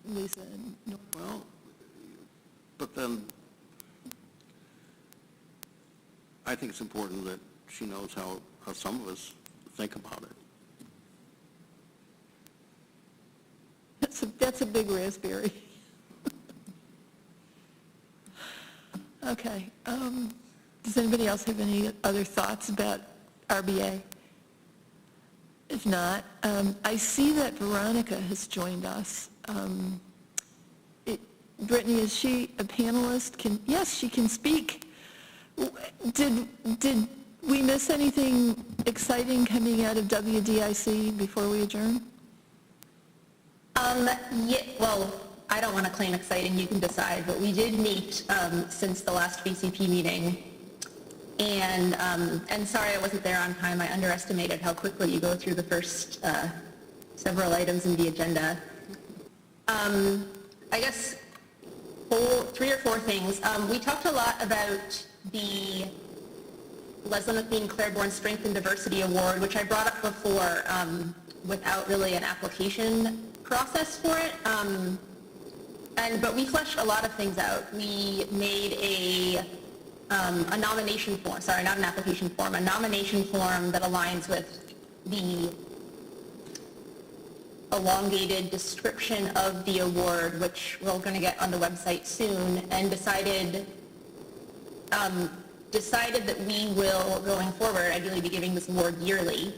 Lisa and Norm. Well, but then I think it's important that she knows how some of us think about it. That's a big raspberry. Okay. Does anybody else have any other thoughts about RBA? If not, I see that Veronica has joined us. Brittany, is she a panelist? Yes, she can speak. Did we miss anything exciting coming out of WDIC before we adjourn? Well, I don't want to claim exciting, you can decide, but we did meet since the last VCP meeting. And sorry I wasn't there on time. I underestimated how quickly you go through the first several items in the agenda. I guess 3 or 4 things. We talked a lot about the Leslie McLean Claiborne Strength and Diversity Award, which I brought up before without really an application process for it. But we fleshed a lot of things out. We made a nomination form, sorry, not an application form, a nomination form that aligns with the elongated description of the award, which we're going to get on the website soon, and decided that we will, going forward, ideally be giving this award yearly.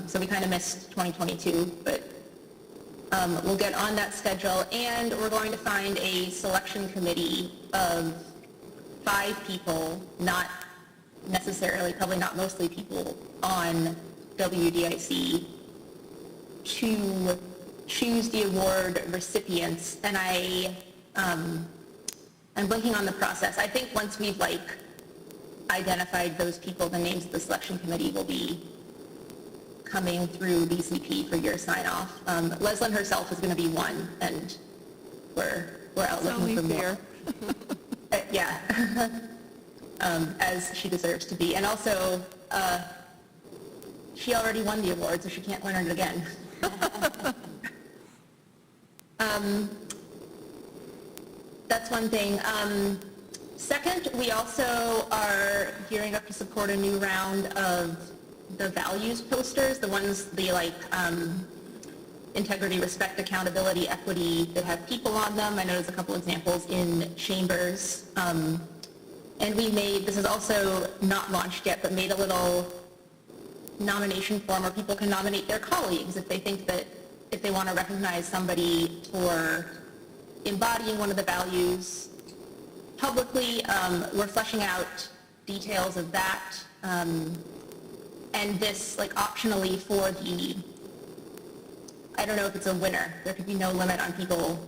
So we kind of missed 2022, but we'll get on that schedule, and we're going to find a selection committee of 5 people, not necessarily, probably not mostly people on WDIC, to choose the award recipients. And I'm blanking on the process. I think once we've identified those people, the names of the selection committee will be coming through BCP for your sign-off. Leslyn herself is going to be one, and we're out looking for more. Yeah, as she deserves to be. And also, she already won the award, so she can't win it again. That's one thing. Second, we also are gearing up to support a new round of the values posters, the ones, integrity, respect, accountability, equity, that have people on them. I know there's a couple examples in Chambers. And we made, this is also not launched yet, but made a little nomination form where people can nominate their colleagues if they think that, if they want to recognize somebody for embodying one of the values publicly. We're fleshing out details of that. And this, optionally for the, I don't know if it's a winner. There could be no limit on people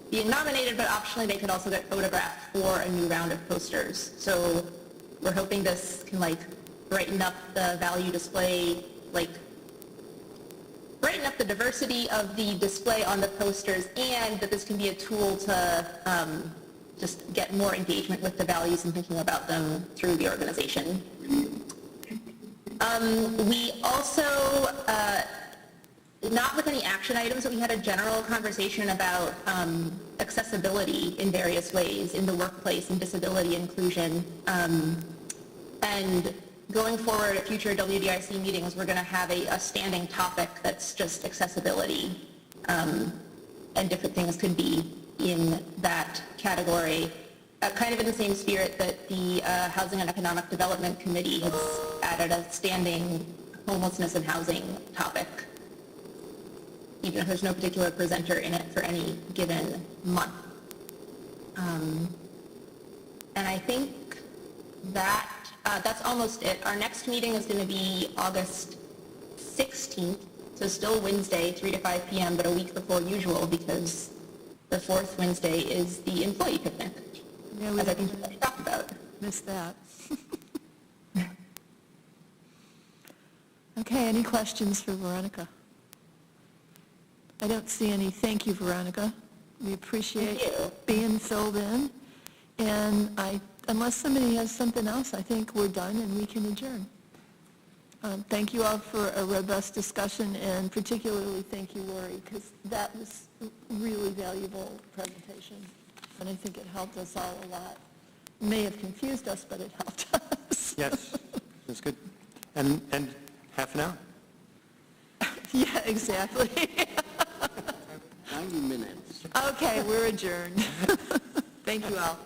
being nominated, but optionally they could also get photographed for a new round of posters. So we're hoping this can brighten up the value display, brighten up the diversity of the display on the posters, and that this can be a tool to just get more engagement with the values and thinking about them through the organization. We also, not with any action items, but we had a general conversation about accessibility in various ways in the workplace and disability inclusion. And going forward at future WDIC meetings, we're going to have a standing topic that's just accessibility, and different things could be in that category. Kind of in the same spirit that the Housing and Economic Development Committee has added a standing homelessness and housing topic, even if there's no particular presenter in it for any given month. And I think that that's almost it. Our next meeting is going to be August 16th, so still Wednesday, 3 to 5 p.m., but a week before usual because the fourth Wednesday is the employee picnic, as I think we already talked about. Missed that. Okay, any questions for Veronica? I don't see any. Thank you, Veronica. We appreciate being filled in. And unless somebody has something else, I think we're done and we can adjourn. Thank you all for a robust discussion, and particularly thank you, Lori, because that was a really valuable presentation, and I think it helped us all a lot. It may have confused us, but it helped us. Yes, that's good. And half an hour? Yeah, exactly. 90 minutes. Okay, we're adjourned. Thank you all.